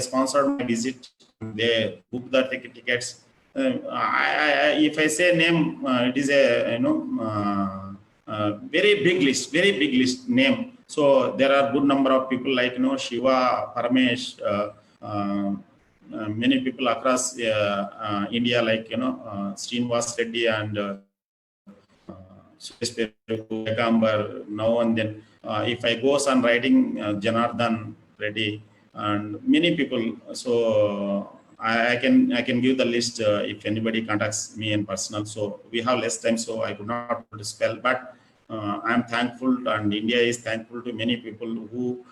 sponsored my visit. They booked the tickets, If I say name, it is a very big list name. So there are good number of people like Shiva, Paramesh, many people across India, like Srinivas Reddy and Pegambar, now and then. If I goes on writing Janardhan Reddy and many people, so I can give the list if anybody contacts me in personal. So we have less time, so I could not spell, but I'm thankful, and India is thankful to many people who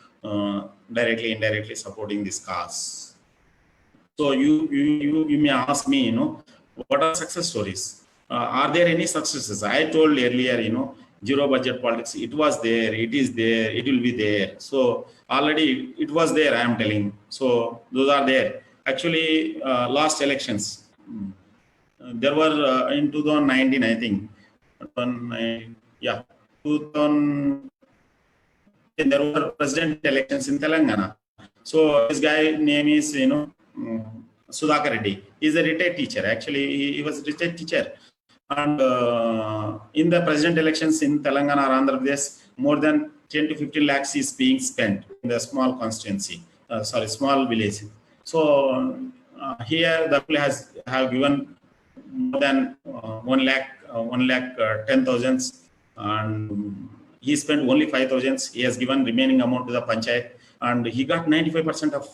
directly, indirectly supporting this cause. So you may ask me, what are success stories? Are there any successes? I told earlier, zero budget politics. It was there. It is there. It will be there. So already it was there. I am telling. So those are there. Actually, last elections, there were in 2019, I think. 2000. There were president elections in Telangana. So this guy name is Sudhakar Reddy. He's a retired teacher. Actually, he was a retired teacher. And in the president elections in Telangana or Andhra Pradesh, more than 10 to 15 lakhs is being spent in the small constituency, small village. So here the people have given more than 1 lakh 10,000, and he spent only 5,000. He has given remaining amount to the panchayat, and he got 95% of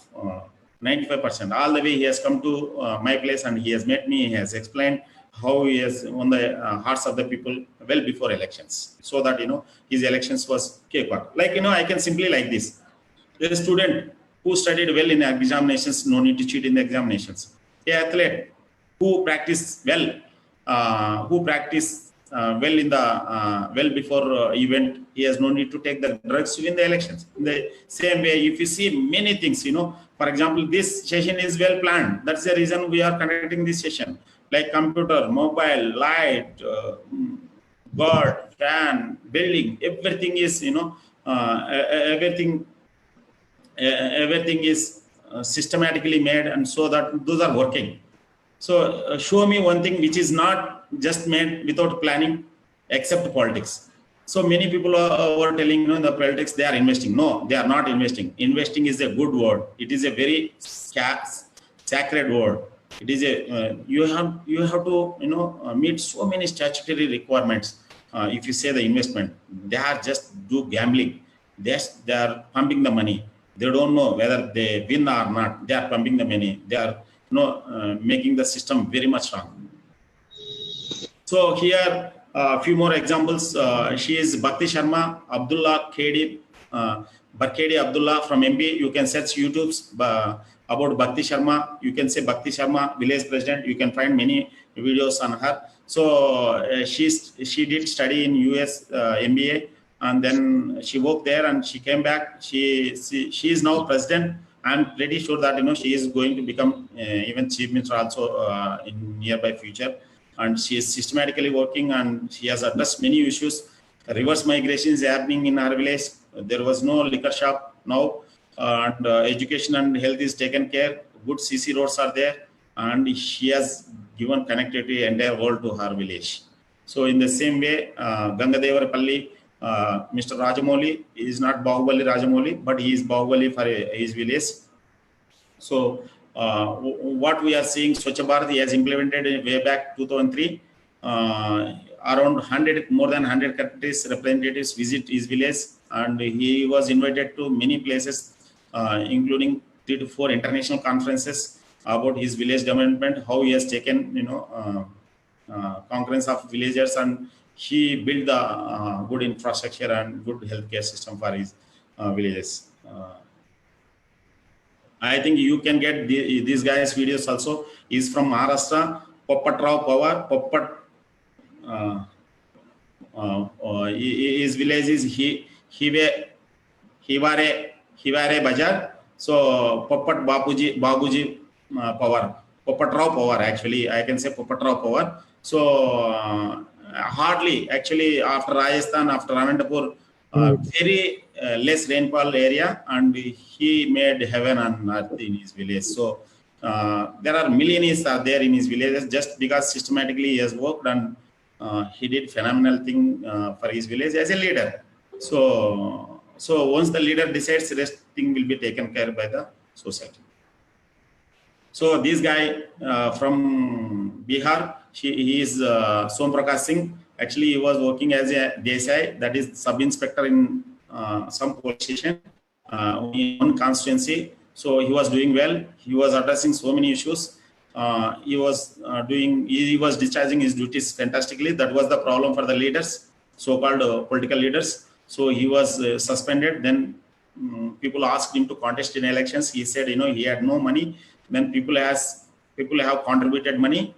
95%. All the way he has come to my place, and he has met me. He has explained how he has won the hearts of the people well before elections, so that his elections was cakewalk. Like I can simply like this: a student who studied well in examinations, no need to cheat in the examinations. A athlete who practiced well, well in the well before event, he has no need to take the drugs to win the elections. In the same way, if you see many things, for example, this session is well planned. That's the reason we are conducting this session. Like computer, mobile, light, bird, fan, building, everything is everything is systematically made, and so that those are working. So show me one thing which is not just made without planning, except politics. So many people are telling, the politics, they are investing. No, they are not investing. Investing is a good word. It is a very sacred word. It is a you have to meet so many statutory requirements. If you say the investment, they are just do gambling. They are pumping the money. They don't know whether they win or not. They are pumping the money. They are making the system very much wrong. So here a few more examples. She is Bhakti Sharma Abdullah Khedi, Barkhedi Abdullah from MP. You can search YouTube's about Bhakti Sharma. You can say Bhakti Sharma village president. You can find many videos on her. So she did study in US MBA, and then she worked there, and she came back. She is now president. I'm pretty sure that she is going to become even chief minister also in nearby future. And she is systematically working, and she has addressed many issues. Reverse migration is happening in our village. There was no liquor shop now, and education and health is taken care. Good CC roads are there, and she has given connectivity entire world to her village. So in the same way, Gangadevarapalli, Mr. Rajamouli is not Bahubali Rajamouli, but he is Bahubali for his village. So what we are seeing, Swachh Bharat, he has implemented way back 2003. Around more than 100 countries representatives visit his village, and he was invited to many places, including 3 to 4 international conferences about his village development, how he has taken concurrence of villagers, and he built the good infrastructure and good healthcare system for his villages. I think you can get these guys' videos also. He's from Maharashtra. Poppatrao Pawar. His village is Hivare Bajar. So Poppat Babuji Pawar. Poppatrao Pawar, actually. I can say Poppatrao Pawar. So hardly, actually, after Rajasthan, after Anantapur, very less rainfall area, and he made heaven on earth in his village. So there are millionaires are there in his villages just because systematically he has worked and he did phenomenal thing for his village as a leader. So once the leader decides, rest thing will be taken care by the society. So this guy from Bihar, he is Som Prakash Singh. Actually, he was working as a Desai, that is sub-inspector in some police station in one constituency. So he was doing well. He was addressing so many issues. He was discharging his duties fantastically. That was the problem for the leaders, so-called political leaders. So he was suspended. Then people asked him to contest in elections. He said, he had no money. Then people have contributed money,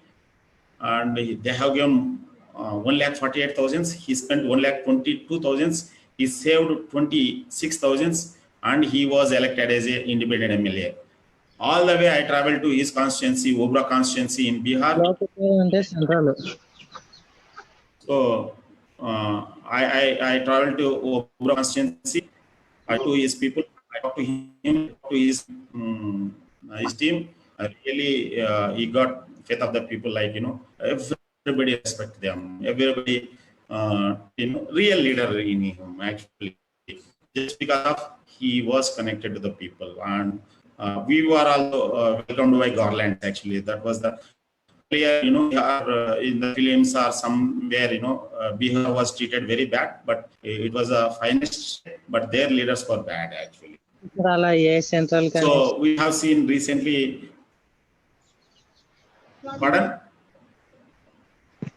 and they have given 1,48,000. He spent 1,22,000. He saved 26,000, and he was elected as an independent MLA. All the way I traveled to his constituency, Obra constituency in Bihar. So I traveled to Obra constituency. I talked to his people. I talked to him, to his team. Really, he got faith of the people. Everybody respect them. Everybody, real leader in him actually. Just because he was connected to the people, and we were also welcomed by Garland. Actually, that was the player. In the films or somewhere, Bihar was treated very bad, but it was a finest. But their leaders were bad actually. So we have seen recently. Pardon?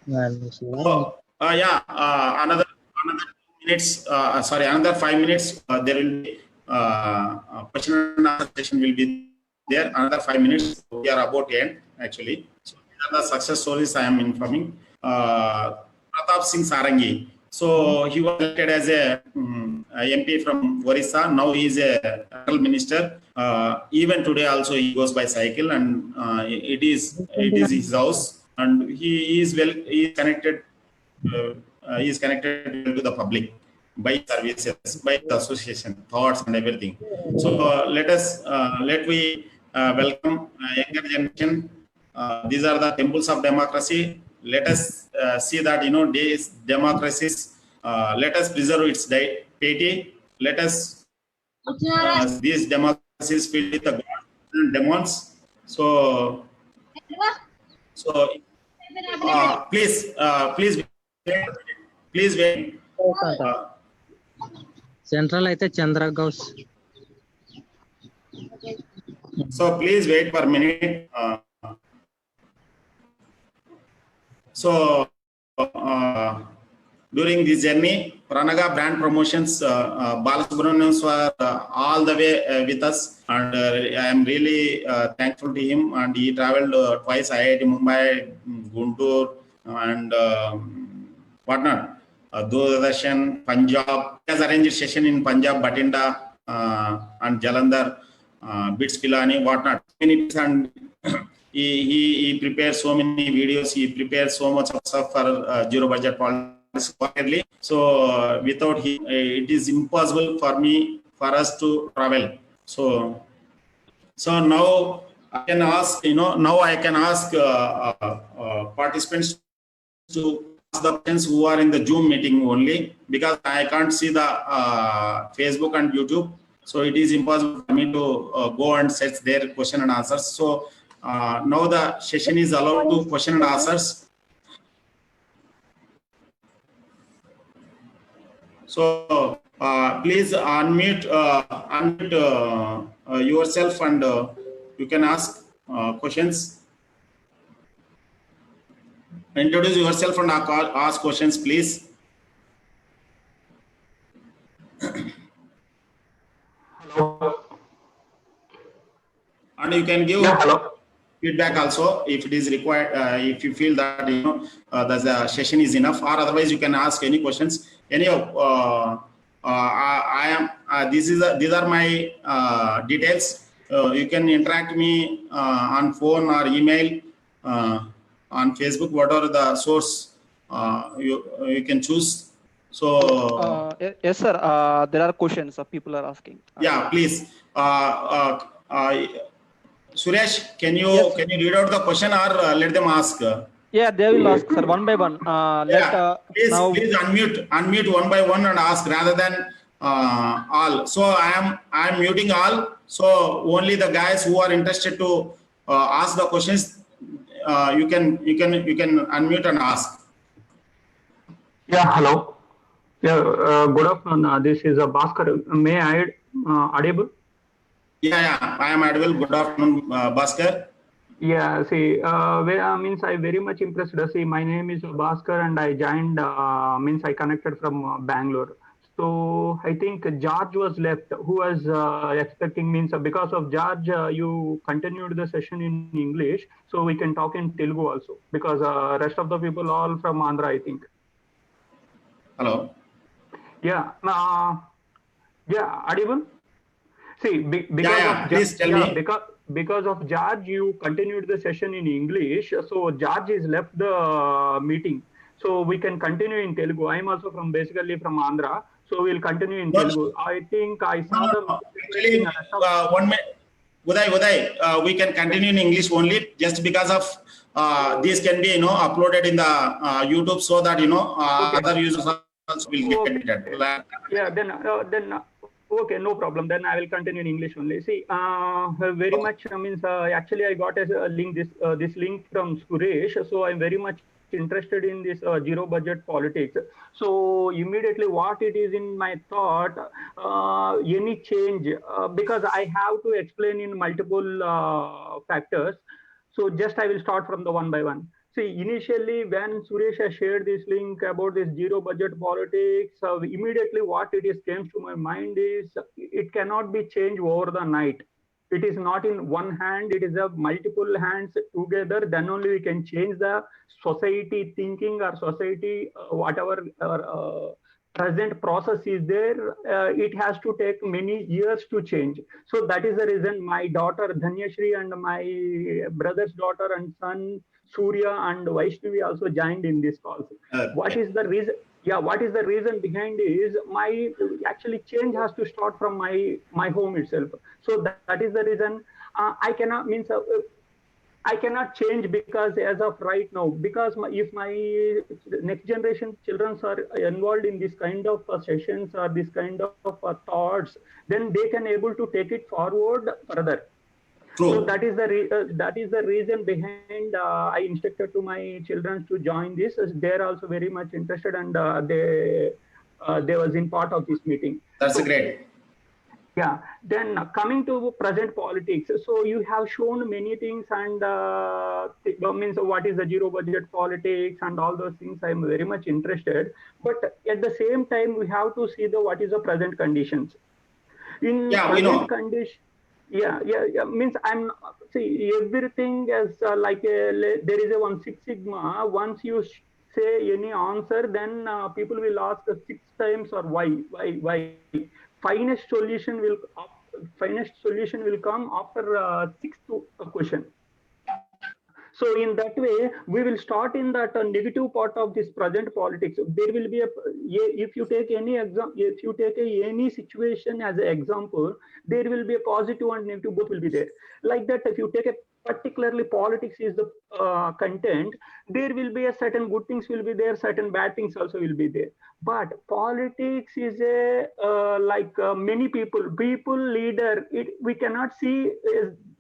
Another 2 minutes. Another 5 minutes. There will be question and answer session will be there. Another 5 minutes. We are about to end actually. So these are the success stories I am informing. Pratap Singh Sarangi. So he was elected as a MP from Orissa. Now he is a minister. Even today also he goes by cycle, and it is his house, and he is connected. He is connected to the public by services, by the association, thoughts, and everything. So let we welcome younger generation. These are the temples of democracy. Let us see that these democracies. Let us preserve its deity. Let us these democracies filled with the gods and demons. So please wait. Central అయితే Chandra Ghosh. So please wait for a minute. During this journey, Pranaga brand promotions, Balasubramanian were all the way with us, and I am really thankful to him. And he traveled twice, IIT Mumbai, Guntur, and whatnot. Doordarshan, Punjab. He has arranged a session in Punjab, Batinda, and Jalandhar, Bits Pilani, whatnot. And he prepared so many videos. He prepared so much of stuff for zero budget policy. So without him, it is impossible for us to travel. So now I can ask, participants to ask the questions who are in the Zoom meeting only, because I can't see the Facebook and YouTube. So it is impossible for me to go and set their question and answers. So now the session is allowed to question and answers. So please unmute yourself, and you can ask questions. Introduce yourself and ask questions, please. Hello. And you can give feedback also if it is required. If you feel that the session is enough, or otherwise you can ask any questions. Anyhow, these are my details. You can interact me on phone or email, on Facebook, whatever the source you can choose. So yes, sir. There are questions people are asking. Yeah, please. Suresh, can Yes. you read out the question or let them ask? Yeah, they will ask, sir, one by one. Yeah, please Now, unmute one by one and ask rather than all. So I am muting all. So only the guys who are interested to ask the questions, you can unmute and ask. Yeah, hello. Yeah, good afternoon. This is Bhaskar. May I audible? Yeah, I am audible. Good afternoon, Bhaskar. Yeah, see, means I very much impressed. See, my name is Bhaskar and I joined, means I connected from Bangalore. So I think George was left, who was expecting, means because of George, you continued the session in English, so we can talk in Telugu also, because rest of the people all from Andhra, I think. Hello. Yeah, yeah, audible? See, because Yeah, of please tell me. because of George, you continued the session in English. So George is left the meeting. So we can continue in Telugu. I'm also basically from Andhra. So we'll continue in Telugu. I think I saw the Actually, one minute. Uday, we can continue in English only just because of these can be uploaded in the YouTube so that other users also will get it. Yeah, then okay, no problem. Then I will continue in English only. See, very much means actually I got a link this link from Suresh, so I'm very much interested in this zero budget politics. So immediately what it is in my thought, any change, because I have to explain in multiple factors. So just I will start from the one by one. See, initially when Suresh has shared this link about this zero budget politics, immediately what it is came to my mind is it cannot be changed over the night. It is not in one hand, it is a multiple hands together, then only we can change the society thinking or society, whatever present process is there, it has to take many years to change. So that is the reason my daughter Dhanyashri and my brother's daughter and son Surya and Vaishnavi also joined in this call. What is the reason? Yeah, what is the reason behind is my actually change has to start from my home itself. So that is the reason I cannot means. I cannot change because as of right now, because if my next generation children are involved in this kind of sessions or this kind of thoughts, then they can able to take it forward further. True. So that is the reason behind I instructed to my children to join this. They're also very much interested and they was in part of this meeting. That's great. Yeah, then coming to present politics. So you have shown many things and means what is the zero budget politics and all those things. I'm very much interested. But at the same time, we have to see what is the present conditions. In present condition, yeah. Means I'm see everything as like there is a 1 6 sigma. Once you say any answer, then people will ask 6 times or why. Finest solution will come after sixth question. So in that way, we will start in that negative part of this present politics. There will be if you take any any situation as an example, there will be a positive and negative, both will be there. Like that, if you take a particularly politics is the content, there will be a certain good things will be there, certain bad things also will be there. But politics is a many people leader. We cannot see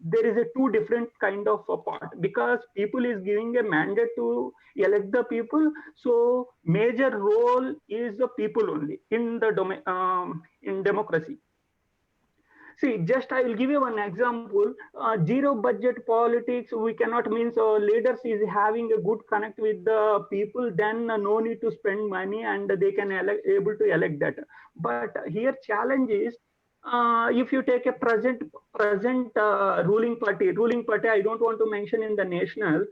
there is a two different kind of a part, because people is giving a mandate to elect the people. So major role is the people only in the in democracy. See, just I will give you one example. Zero budget politics, we cannot means leaders is having a good connect with the people, then no need to spend money and they can able to elect that. But here challenge is, if you take a present ruling party, I don't want to mention in the national,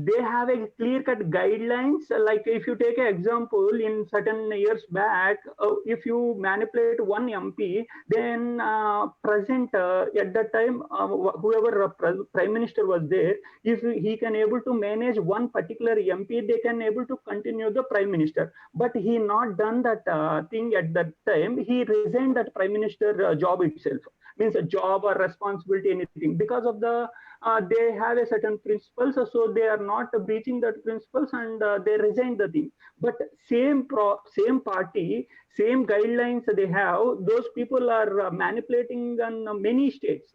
they have a clear-cut guidelines. Like if you take an example, in certain years back, if you manipulate one MP, then present at that time, whoever prime minister was there, if he can able to manage one particular MP, they can able to continue the prime minister. But he not done that thing at that time. He resigned that prime minister job itself. means a job or responsibility, anything, because of the they have a certain principles, so they are not breaching that principles, and they resign the thing. But same party, same guidelines they have, those people are manipulating on many states.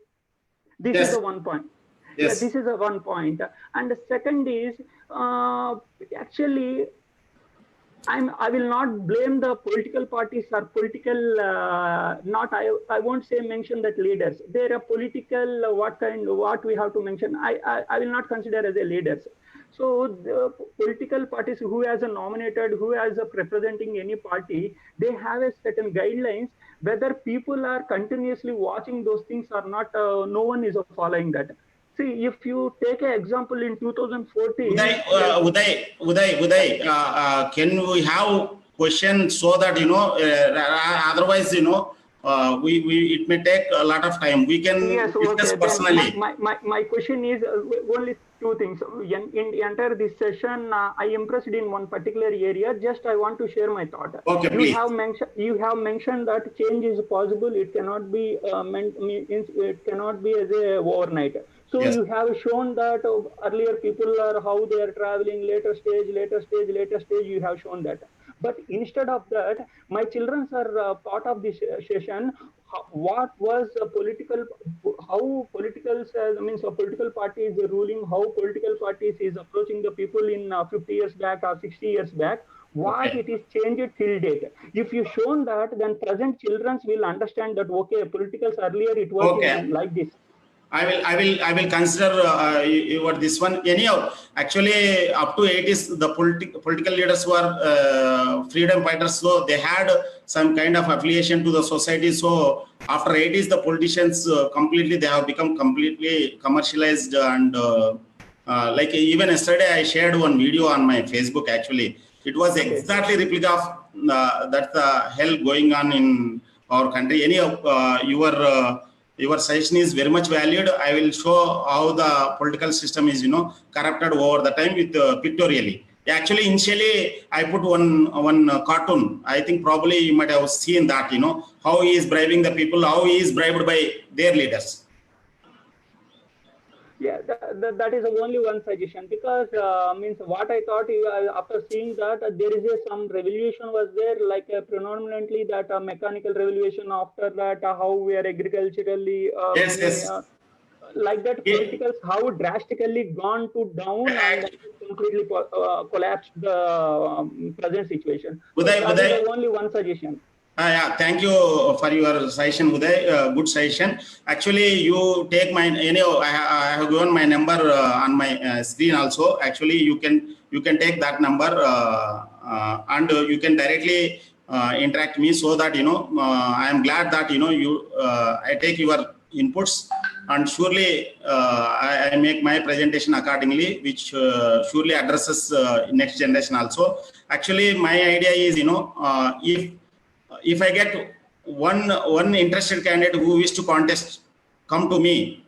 This Yes. is the one point. Yes. Yeah, this is a one point. And the second is actually I will not blame the political parties or political I won't say mention that leaders. They are political what we have to mention. I will not consider as a leaders. So the political parties who has a nominated, who has a representing any party, they have a certain guidelines. Whether people are continuously watching those things or not, no one is following that. See, if you take an example in 2014. Uday, can we have questions so that, otherwise, it may take a lot of time. We can discuss personally. My question is only two things. In entire this session, I impressed in one particular area. Just I want to share my thought. Okay, please. You have mentioned that change is possible. It cannot be it cannot be as a overnight. So yes. You have shown that earlier people are how they are traveling, later stage. You have shown that. But instead of that, my children are part of this session. What was how political parties are ruling, how political parties is approaching the people in 50 years back or 60 years back, what Okay. it is changed till date. If you shown that, then present children will understand that, okay, politicals earlier it was Okay. like this. I will consider your this one. Anyhow, actually, up to 80s, the political leaders were freedom fighters, so they had some kind of affiliation to the society. So after 80s, the politicians they have become completely commercialized, and like even yesterday, I shared one video on my Facebook. Actually, it was exactly replica of that hell going on in our country. Anyhow, your suggestion is very much valued. I will show how the political system is, corrupted over the time with pictorially. Actually, initially, I put one cartoon. I think probably you might have seen that, how he is bribing the people, how he is bribed by their leaders. Yeah, that is only one suggestion, because means what I thought after seeing that there is some revolution was there, like predominantly that mechanical revolution. After that, how we are agriculturally Yes. Like that, politicals how drastically gone to down and completely collapsed the present situation. That is only one suggestion. Yeah, thank you for your suggestion, Uday. Good suggestion. Actually, you take my, I have given my number on my screen also. Actually, you can take that number and you can directly interact me, so that I am glad that I take your inputs, and surely I make my presentation accordingly, which surely addresses next generation also. Actually, my idea is if I get one interested candidate who wish to contest, come to me,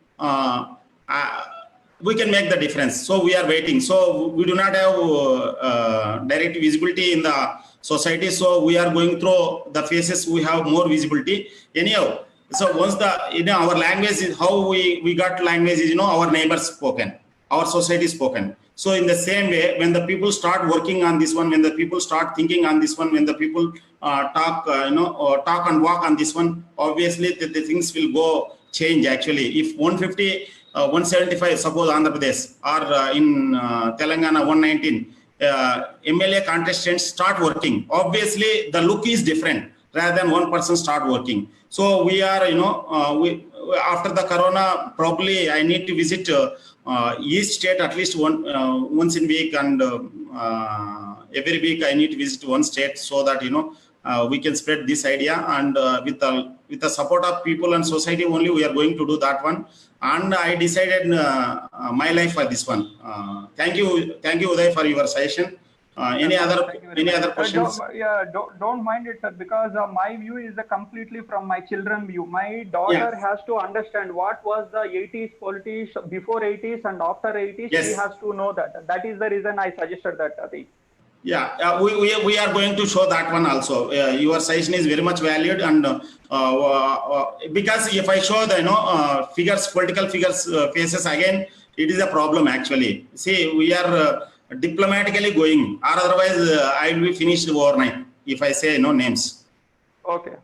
we can make the difference. So we are waiting. So we do not have direct visibility in the society. So we are going through the phases. We have more visibility. Anyhow, so once our language is how we got language is our neighbors spoken, our society spoken. So in the same way, when the people start working on this one, when the people start thinking on this one, when the people talk and walk on this one, obviously the things will go change. Actually, if 150, 175, suppose Andhra Pradesh, or in Telangana 119, MLA contestants start working, obviously the look is different rather than one person start working. So we are, after the corona, probably I need to visit each state at least once in a week, and every week I need to visit one state, so that we can spread this idea, and with the support of people and society only, we are going to do that one. And I decided my life for this one. Thank you, Uday, for your suggestion. Any other questions? Don't mind it, sir, because my view is completely from my children view. My daughter has to understand what was the 80s politics, before 80s and after 80s. Yes. She has to know that. That is the reason I suggested that thing. Yeah, we are going to show that one also. Your suggestion is very much valued, and because if I show the figures, political figures faces again, it is a problem actually. See, we are diplomatically going, or otherwise I will be finished overnight if I say no names. Okay.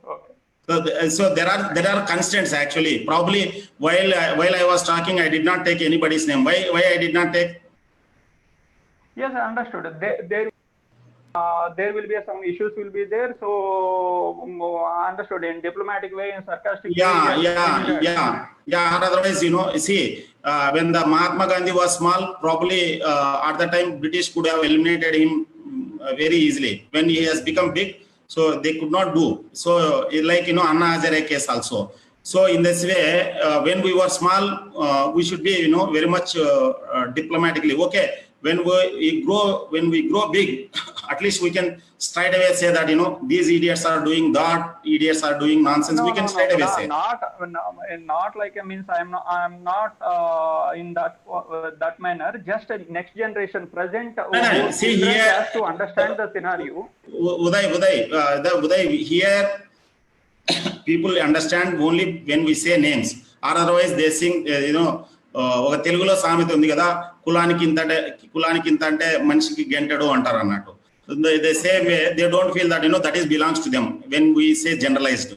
So there are constraints actually. Probably while I was talking, I did not take anybody's name. Why I did not take? Yes, I understood. There will be some issues will be there. So I understood in diplomatic way, in sarcastic way. Yeah. Otherwise, see, when the Mahatma Gandhi was small, probably at the time British could have eliminated him very easily. When he has become big, so they could not do. So like Anna Hazare case also. So in this way, when we were small, we should be very much diplomatically okay. When we grow big, at least we can straight away say that these idiots are doing that, idiots are doing nonsense. We can straight away say. Not like means I'm not in that manner. Just a next generation, present. No. See here, has to understand the scenario. Uday, here people understand only when we say names, or otherwise they think ఒక తెలుగులో సామెత ఉంది కదా, కులానికి ఇంత అంటే మనిషికి గంటడు అంటారు అన్నట్టు. They say they don't feel that that is belongs to them when we say generalized.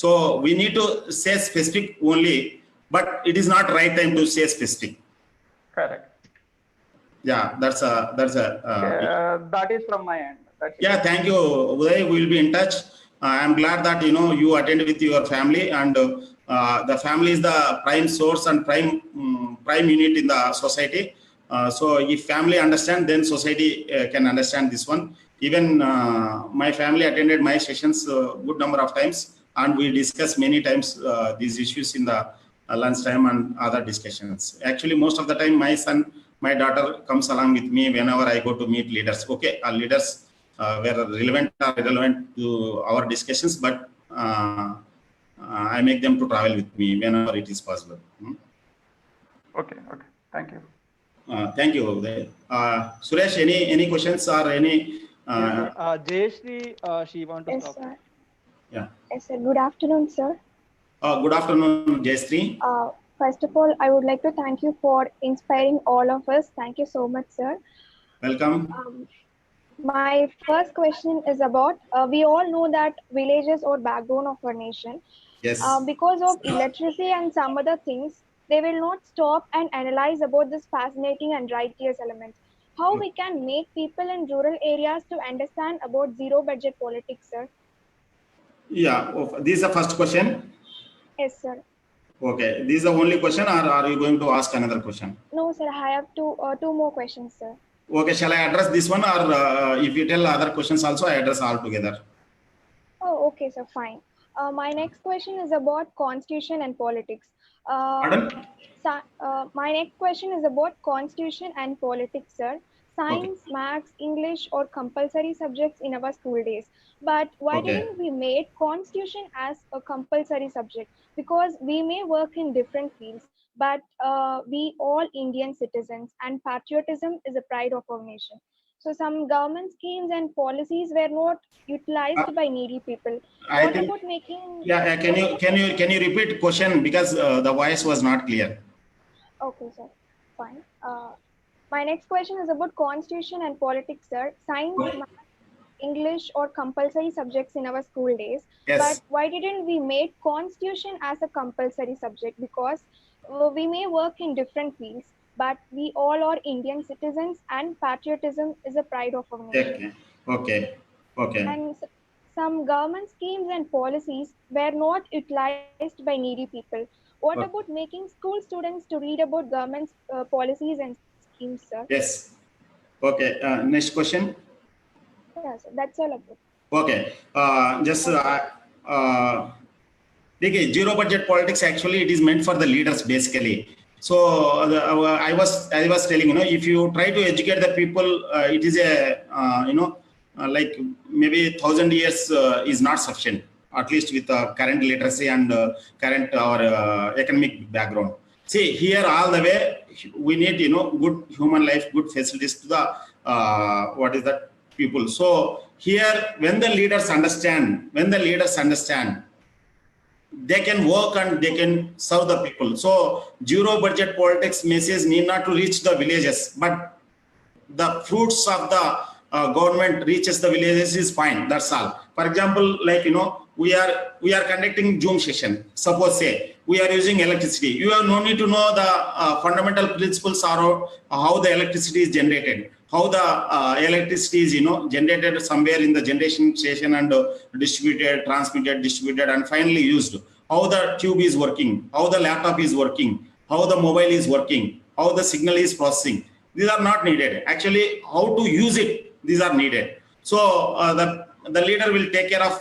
So we need to say specific only, but it is not right time to say specific. Correct. Yeah, that's that is from my end. Yeah, thank you, Uday. We will be in touch. I'm glad that you attended with your family, and the family is the prime source and prime unit in the society. So if family understand, then society can understand this one. Even my family attended my sessions good number of times, and we discussed many times these issues in the lunch time and other discussions. Actually, most of the time my daughter comes along with me whenever I go to meet leaders. Okay, our leaders were relevant or irrelevant to our discussions, but I make them to travel with me whenever it is possible. Okay. Thank you. Thank you. Suresh, any questions or any? Jayashree, she want to Yes, stop. sir. Yeah. Yes, sir. Good afternoon, sir. Good afternoon, Jayashree. First of all, I would like to thank you for inspiring all of us. Thank you so much, sir. Welcome. My first question is about, we all know that villages are backbone of our nation. Yes. Because of illiteracy and some other things, they will not stop and analyze about this fascinating and righteous element. How we can make people in rural areas to understand about zero budget politics, sir? Yeah, this is the first question. Yes, sir. Okay, this is the only question, or are you going to ask another question? No, sir. I have two more questions, sir. Okay, shall I address this one, or if you tell other questions also, I address all together? Oh, okay, sir. Fine. My next question is about constitution and politics. Pardon? My next question is about constitution and politics, sir. Science, maths, English are compulsory subjects in our school days. But why didn't we make constitution as a compulsory subject? Because we may work in different fields, but we all Indian citizens, and patriotism is a pride of our nation. So some government schemes and policies were not utilized by needy people. What about making? Yeah, can you repeat question, because the voice was not clear. Okay, sir. Fine. My next question is about constitution and politics, sir. Science, math, English or compulsory subjects in our school days. Yes. But why didn't we make constitution as a compulsory subject? Because we may work in different fields, but we all are Indian citizens, and patriotism is a pride of our nation. Okay. And some government schemes and policies were not utilized by needy people. What about making school students to read about government policies and schemes, sir? Yes. Okay. Next question. Yes, that's all about. Okay. Zero budget politics, actually it is meant for the leaders basically. So I was telling, if you try to educate the people, it is like maybe 1,000 years is not sufficient, at least with current literacy and current or economic background. See, here all the way we need good human life, good facilities to the people. So here, when the leaders understand, they can work and they can serve the people. So zero budget politics message need not to reach the villages, but the fruits of the government reaches the villages is fine. That's all. For example, like, we are conducting Zoom session. Suppose say we are using electricity. You have no need to know the fundamental principles or how the electricity is generated, how the electricity is generated somewhere in the generation station and distributed, transmitted, distributed, and finally used. How the tube is working, how the laptop is working, how the mobile is working, how the signal is processing. These are not needed. Actually, how to use it, these are needed. So the leader will take care of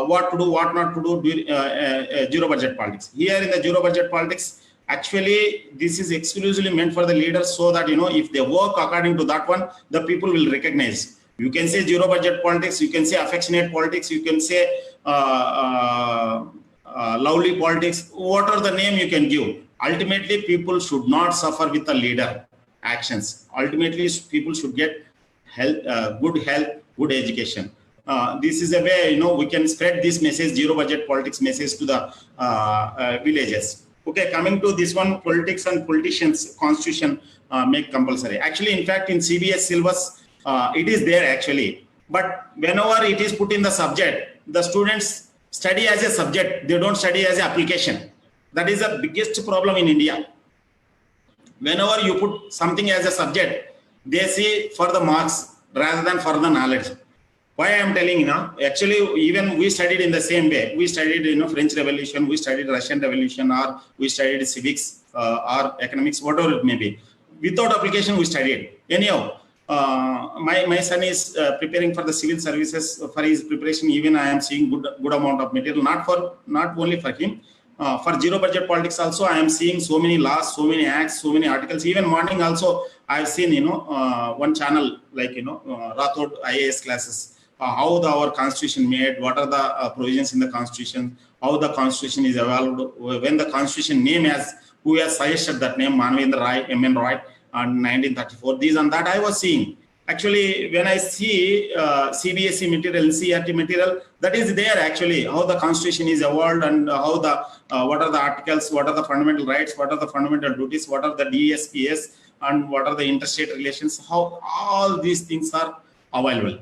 what to do, what not to do, zero budget politics. Here in the zero budget politics, actually, this is exclusively meant for the leaders so that, if they work according to that one, the people will recognize. You can say zero budget politics, you can say affectionate politics, you can say lovely politics, whatever the name you can give. Ultimately, people should not suffer with the leader actions. Ultimately, people should get good health, good education. This is a way, we can spread this message, zero budget politics message to the villages. Okay, coming to this one, politics and politicians, constitution make compulsory. Actually, in fact, in CBS syllabus, it is there actually. But whenever it is put in the subject, the students study as a subject, they don't study as an application. That is the biggest problem in India. Whenever you put something as a subject, they see for the marks rather than for the knowledge. Why I am telling actually, even we studied in the same way. We studied French Revolution, we studied Russian Revolution, or we studied civics or economics, whatever it may be. Without application, we studied. Anyhow, my son is preparing for the civil services. For his preparation, even I am seeing good amount of material, not only for him. For zero budget politics also, I am seeing so many laws, so many acts, so many articles. Even morning also, I have seen one channel like Rathod IAS classes. How our constitution made, what are the provisions in the constitution, how the constitution is evolved, when the constitution name who has suggested that name, Manavendra Roy, M.N. Roy, in 1934, these and that I was seeing. Actually, when I see CBSE material, CRT material, that is there actually, how the constitution is evolved and how what are the articles, what are the fundamental rights, what are the fundamental duties, what are the DSPS, and what are the interstate relations, how all these things are available.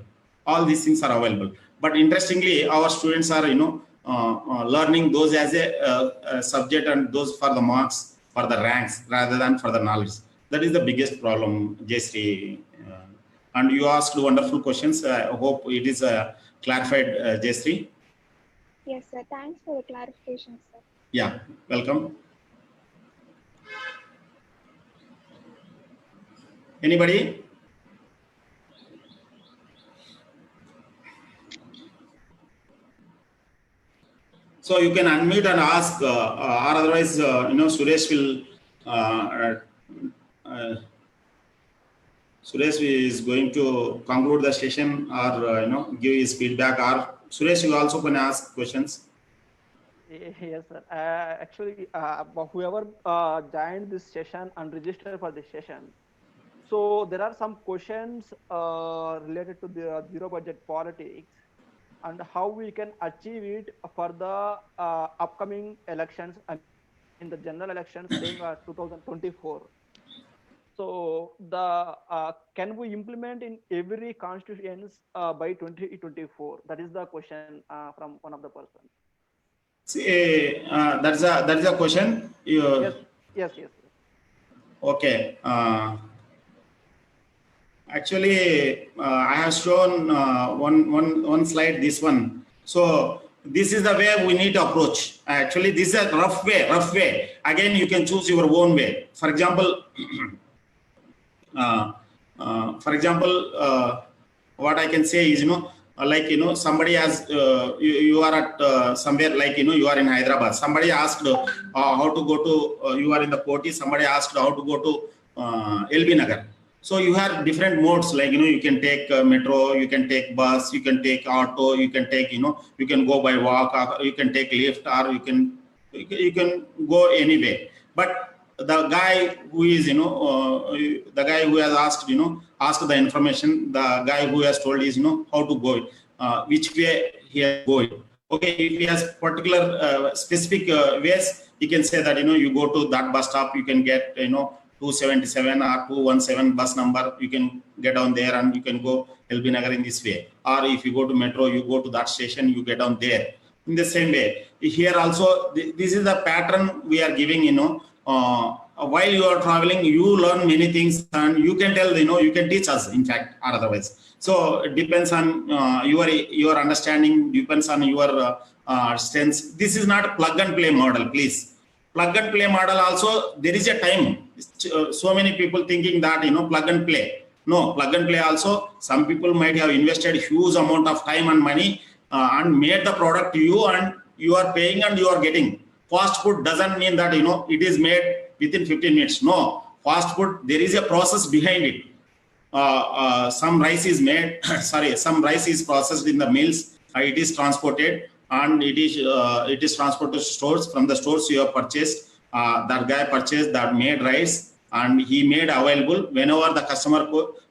All these things are available. But interestingly, our students are, learning those as a subject and those for the marks, for the ranks, rather than for the knowledge. That is the biggest problem, Jayshree. And you asked wonderful questions. I hope it is clarified, Jayshree. Yes, sir. Thanks for the clarification, sir. Yeah, welcome. Anybody? So you can unmute and ask, or otherwise, Suresh will. Suresh is going to conclude the session, or give his feedback. Or Suresh, you also can ask questions. Yes, sir. Actually, whoever joined this session and registered for this session, so there are some questions related to the zero budget politics and how we can achieve it for the upcoming elections and in the general elections being 2024. So can we implement in every constituents by 2024? That is the question from one of the person. See, that's a question. Yes. Okay. Actually, I have shown one slide. This one. So this is the way we need to approach. Actually, this is a rough way. Again, you can choose your own way. For example, what I can say is, somebody has, you are at somewhere, like, you are in Hyderabad. Somebody asked how to go to, you are in the Koti, somebody asked how to go to LB Nagar. So you have different modes, like, you can take metro, you can take bus, you can take auto, you can take, you can go by walk, or you can take lift, or you can go anyway. But the guy who is, the guy who has asked, asked the information, the guy who has told is, how to go, which way he has going. Okay, if he has particular specific ways, he can say that, you go to that bus stop, you can get, 277 or 217 bus number, you can get down there and you can go LB Nagar in this way. Or if you go to metro, you go to that station, you get down there. In the same way, here also, this is the pattern we are giving, while you are traveling, you learn many things and you can tell, you can teach us, in fact, or otherwise. So it depends on your understanding, depends on your strengths. This is not a plug and play model, please. Plug and play model also, there is a time. So many people thinking that, plug and play. No, plug and play also, some people might have invested huge amount of time and money and made the product to you, and you are paying and you are getting. Fast food doesn't mean that, it is made within 15 minutes. No, fast food, there is a process behind it. Some rice is made, some rice is processed in the mills, it is transported, and it is transported to stores. From the stores you have purchased, that guy purchased that made rice and he made available. Whenever the customer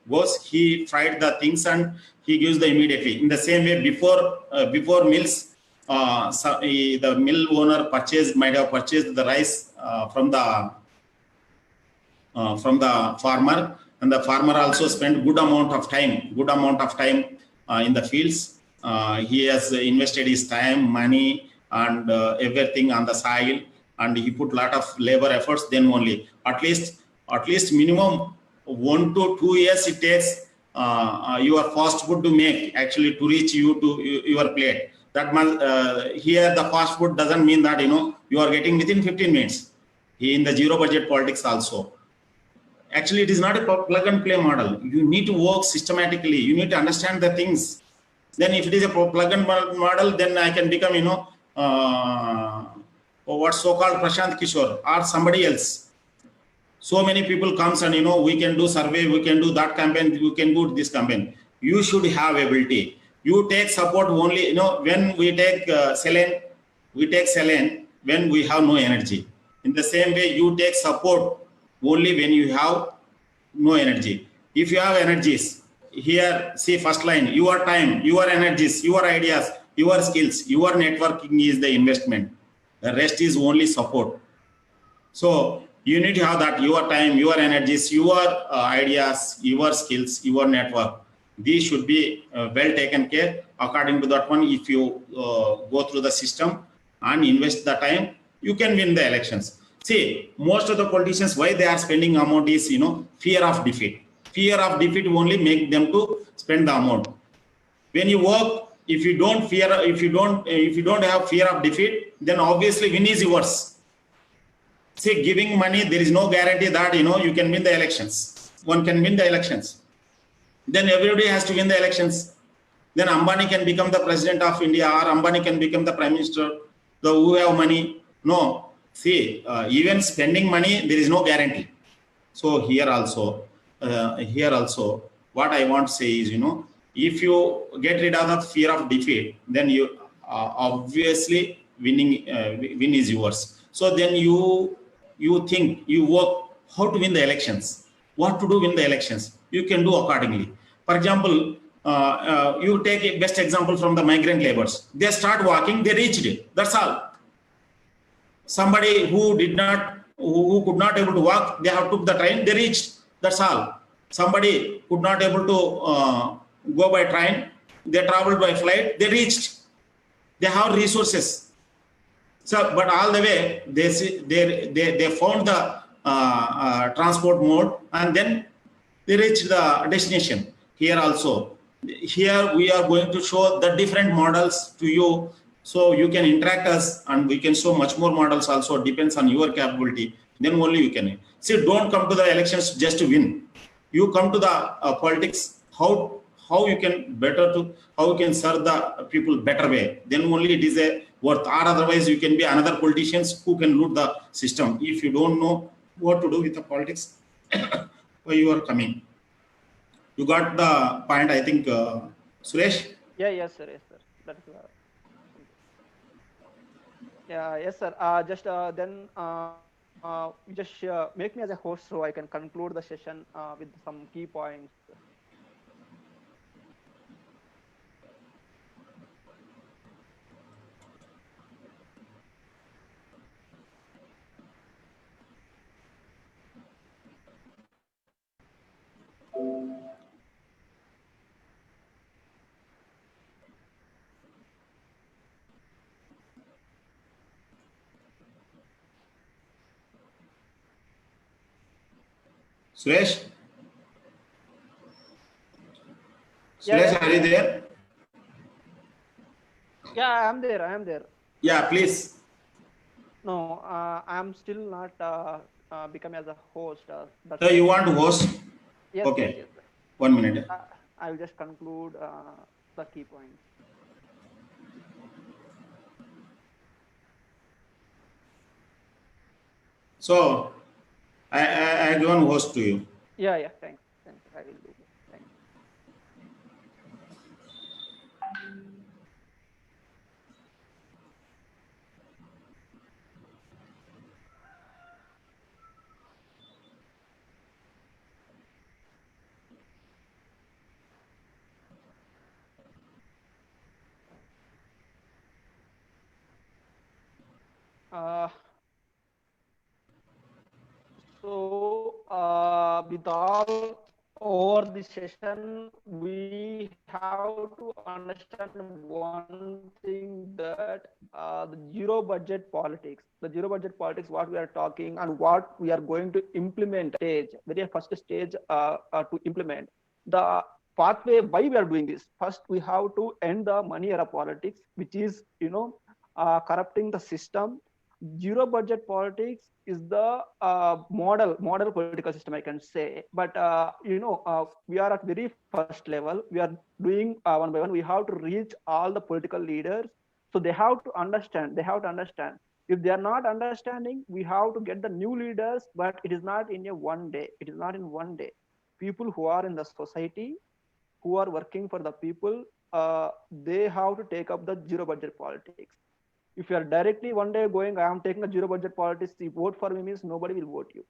goes, he fried the things and he gives the immediately. In the same way, before mills, the mill owner might have purchased the rice from the farmer, and the farmer also spent good amount of time in the fields. He has invested his time, money, and everything on the soil, and he put lot of labor efforts. Then only at least minimum 1 to 2 years it takes your fast food to make, actually, to reach you to your plate. That here the fast food doesn't mean that you are getting within 15 minutes. In the zero budget politics also, actually it is not a plug and play model. You need to work systematically. You need to understand the things. Then if it is a plug and model, then I can become what so-called Prashant Kishore or somebody else. So many people comes and we can do survey, we can do that campaign, we can do this campaign. You should have ability. You take support only, when we take saline when we have no energy. In the same way, you take support only when you have no energy. If you have energies, here, see first line, your time, your energies, your ideas, your skills, your networking is the investment. The rest is only support. So you need to have that, your time, your energies, your ideas, your skills, your network. These should be well taken care. According to that one, if you go through the system and invest the time, you can win the elections. See, most of the politicians, why they are spending amount is, fear of defeat. Fear of defeat only make them to spend the amount. When you work, if you don't have fear of defeat, then obviously win is yours. See, giving money, there is no guarantee that, you can win the elections. One can win the elections. Then everybody has to win the elections. Then Ambani can become the president of India, or Ambani can become the prime minister, who have money. No, see, even spending money, there is no guarantee. So here also, what I want to say is, if you get rid of the fear of defeat, then you obviously win is yours. So then you think, you work how to win the elections, what to do win the elections. You can do accordingly. For example, you take a best example from the migrant laborers. They start walking, they reached it. That's all. Somebody who could not able to walk, they have took the train, they reached. That's all. Somebody could not able to go by train, they traveled by flight, they reached. They have resources. So, but all the way they found the transport mode, and then they reached the destination. Here also, here we are going to show the different models to you, so you can interact us, and we can show much more models also. Depends on your capability. Then only you can. See, don't come to the elections just to win. You come to the politics how you can how you can serve the people better way. Then only it is a worth. Or otherwise, you can be another politicians who can loot the system. If you don't know what to do with the politics, why you are coming. You got the point, I think, Suresh? Yes, sir. That's yes, sir. Just then just make me as a host so I can conclude the session with some key points. Suresh? Yeah, Suresh, yeah, are you there? yeah. I am there. I am there. Yeah, please. No, I am still not become as a host. That's So why. you want to host? Yes, yes, Okay. yes. 1 minute. I will just conclude the key points. So I given host to you. Yeah, yeah. Thanks. Thanks. I will do that. Thanks. Uh, with all over the session, we have to understand one thing that the zero budget politics, what we are talking and what we are going to implement stage, very first stage to implement the pathway why we are doing this. First, we have to end the money era politics, which is, corrupting the system. Zero budget politics is the model political system, I can say. But we are at very first level. We are doing one by one. We have to reach all the political leaders, so they have to understand. If they are not understanding, we have to get the new leaders. But it is not in a one day. It is not in one day. People who are in the society, who are working for the people, they have to take up the zero budget politics. If you are directly one day going, I am taking a zero budget politics, you vote for me means nobody will vote you.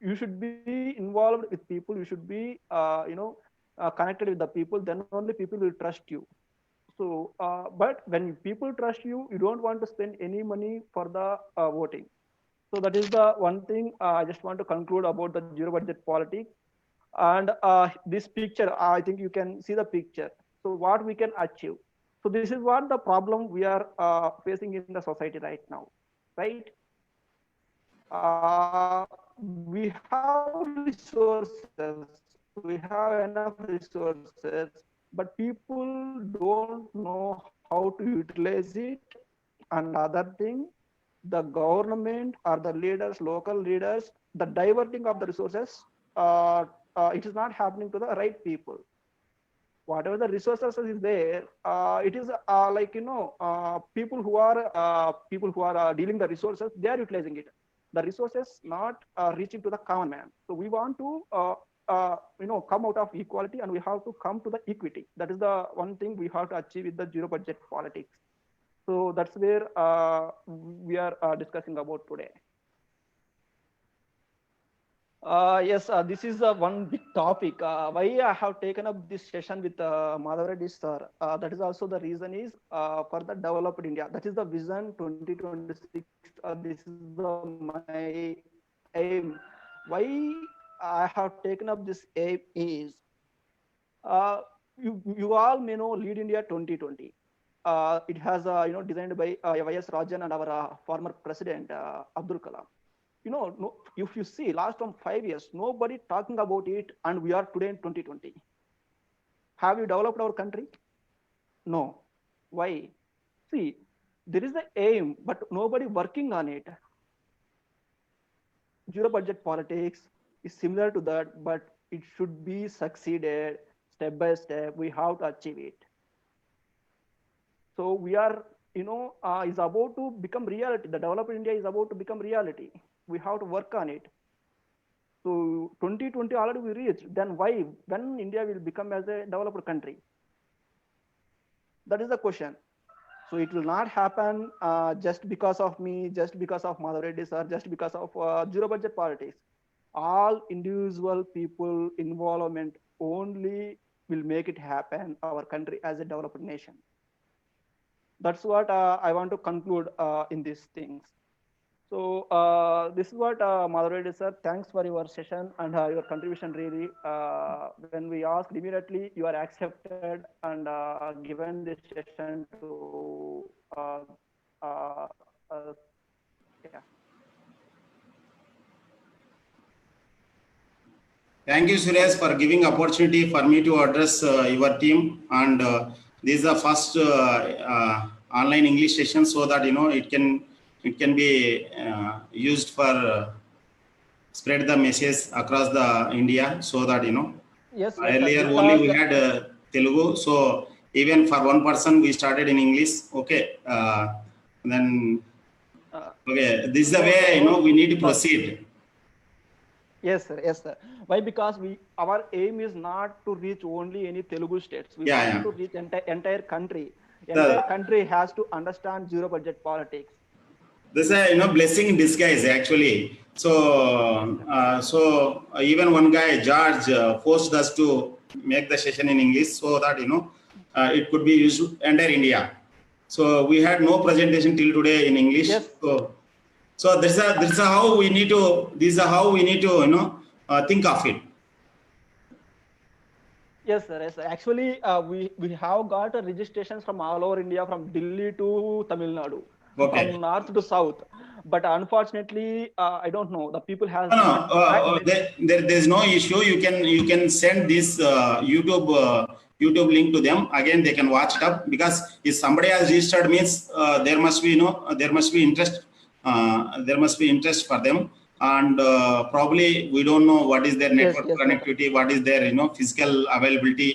You should be involved with people. You should be, connected with the people. Then only people will trust you. So, but when people trust you, you don't want to spend any money for the voting. So that is the one thing I just want to conclude about the zero budget politics. And this picture, I think you can see the picture. So what we can achieve. So this is what the problem we are facing in the society right now, right? We have resources, we have enough resources, but people don't know how to utilize it. And other thing, the government or the leaders, local leaders, the diverting of the resources, it is not happening to the right people. Whatever the resources is there, it is people who are dealing the resources, they are utilizing it. The resources not reaching to the common man. So we want to come out of equality, and we have to come to the equity. That is the one thing we have to achieve with the zero budget politics. So that's where we are discussing about today. Yes, this is one big topic. Why I have taken up this session with Madhav Reddy sir. That is also the reason is for the developed India. That is the vision 2026. This is my aim. Why I have taken up this aim is you all may know Lead India 2020. It has designed by Y.S. Rajan and our former president Abdul Kalam. No, if you see last 5 years, nobody talking about it, and we are today in 2020. Have you developed our country? No. Why? See, there is the aim, but nobody working on it. Zero budget politics is similar to that, but it should be succeeded step by step. We have to achieve it. So we are, is about to become reality. The developed India is about to become reality. We have to work on it. So 2020 already we reached. Then why? When India will become as a developed country? That is the question. So it will not happen just because of me, just because of Madhav Reddy sir, just because of zero budget politics. All individual people involvement only will make it happen, our country as a developed nation. That's what I want to conclude in these things. So this is what Madhav Reddy sir, thanks for your session and your contribution really. When we asked immediately, you are accepted and given this session to yeah. Thank you, Suresh, for giving opportunity for me to address your team. And this is the first online English session, so that it can be used for spread the message across the India, so that Yes, earlier sir, only we because- had Telugu, so even for one person we started in English. Okay, then okay, this is the way we need to proceed. Yes, sir. Yes, sir. Why? Because our aim is not to reach only any Telugu states. We Yeah, want yeah. to reach entire country. Entire country has to understand zero budget politics. This is a blessing in disguise actually. So even one guy George forced us to make the session in English, so that it could be used entire India. So we had no presentation till today in English. Yes. So this is how we need to think of it. Yes, sir. Yes, sir. Actually, we have got registrations from all over India, from Delhi to Tamil Nadu, Okay. from north to south. But unfortunately, I don't know. The people has there's no issue. You can send this YouTube link to them. Again, they can watch it up, because if somebody has registered means there must be interest. There must be interest for them, and probably we don't know what is their network connectivity, what is their physical availability.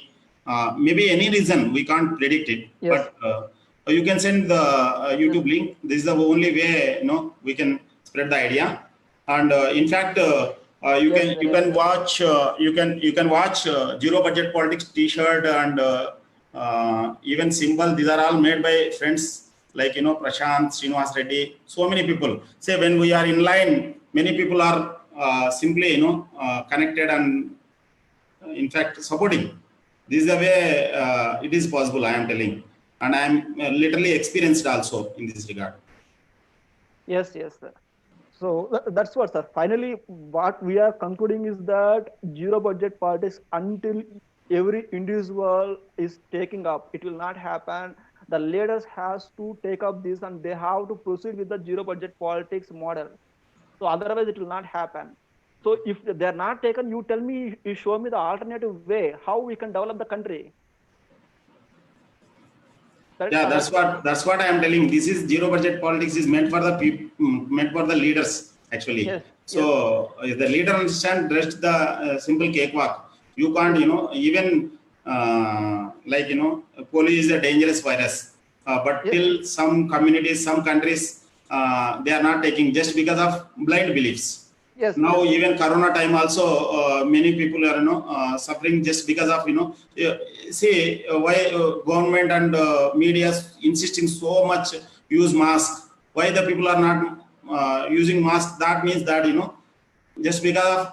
Maybe any reason we can't predict it, Yes. but you can send the YouTube link. This is the only way we can spread the idea. And in fact, you can watch Zero Budget Politics T-shirt and even symbol. These are all made by friends like Prashant, Srinivas Reddy, so many people. Say when we are in line, many people are simply connected and in fact supporting. This is the way it is possible, I am telling, and I am literally experienced also in this regard. Yes, yes, sir. So that's what, sir. Finally, what we are concluding is that zero budget politics, until every individual is taking up, it will not happen. The leaders has to take up this, and they have to proceed with the zero budget politics model. So otherwise, it will not happen. So if they are not taken, you tell me, you show me the alternative way how we can develop the country. Yeah, that's what I am telling. This is zero budget politics is meant for the people, meant for the leaders actually. Yes, so if the leader understand rest the simple cakewalk, you can't even like polio is a dangerous virus, but till some communities, some countries, they are not taking just because of blind beliefs. Yes. Now even Corona time also, many people are suffering just because of see why government and media insisting so much use mask. Why the people are not using mask? That means that just because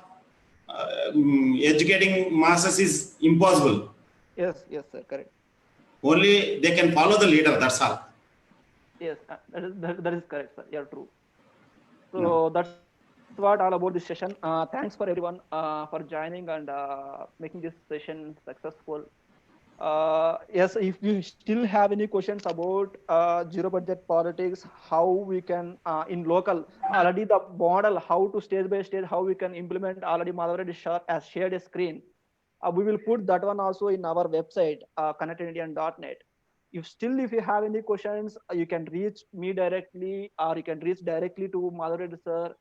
of educating masses is impossible. Yes, yes, sir, correct. Only they can follow the leader. That's all. Yes, that is correct, sir. You're true. So that's what all about this session. Thanks for everyone for joining and making this session successful. Yes, if you still have any questions about zero budget politics, how we can in local already the model, how to state by state, how we can implement, already Madhav Reddy has shared a screen. We will put that one also in our website, connectedindian.net. If you have any questions, you can reach me directly, or you can reach directly to Madhav Reddy sir.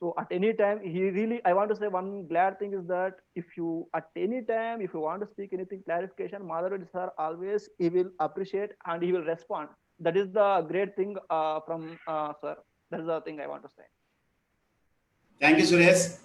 So at any time, I want to say one glad thing is that if you want to speak anything clarification, Madhav Reddy sir always, he will appreciate and he will respond. That is the great thing from sir. That is the thing I want to say. Thank you, Suresh.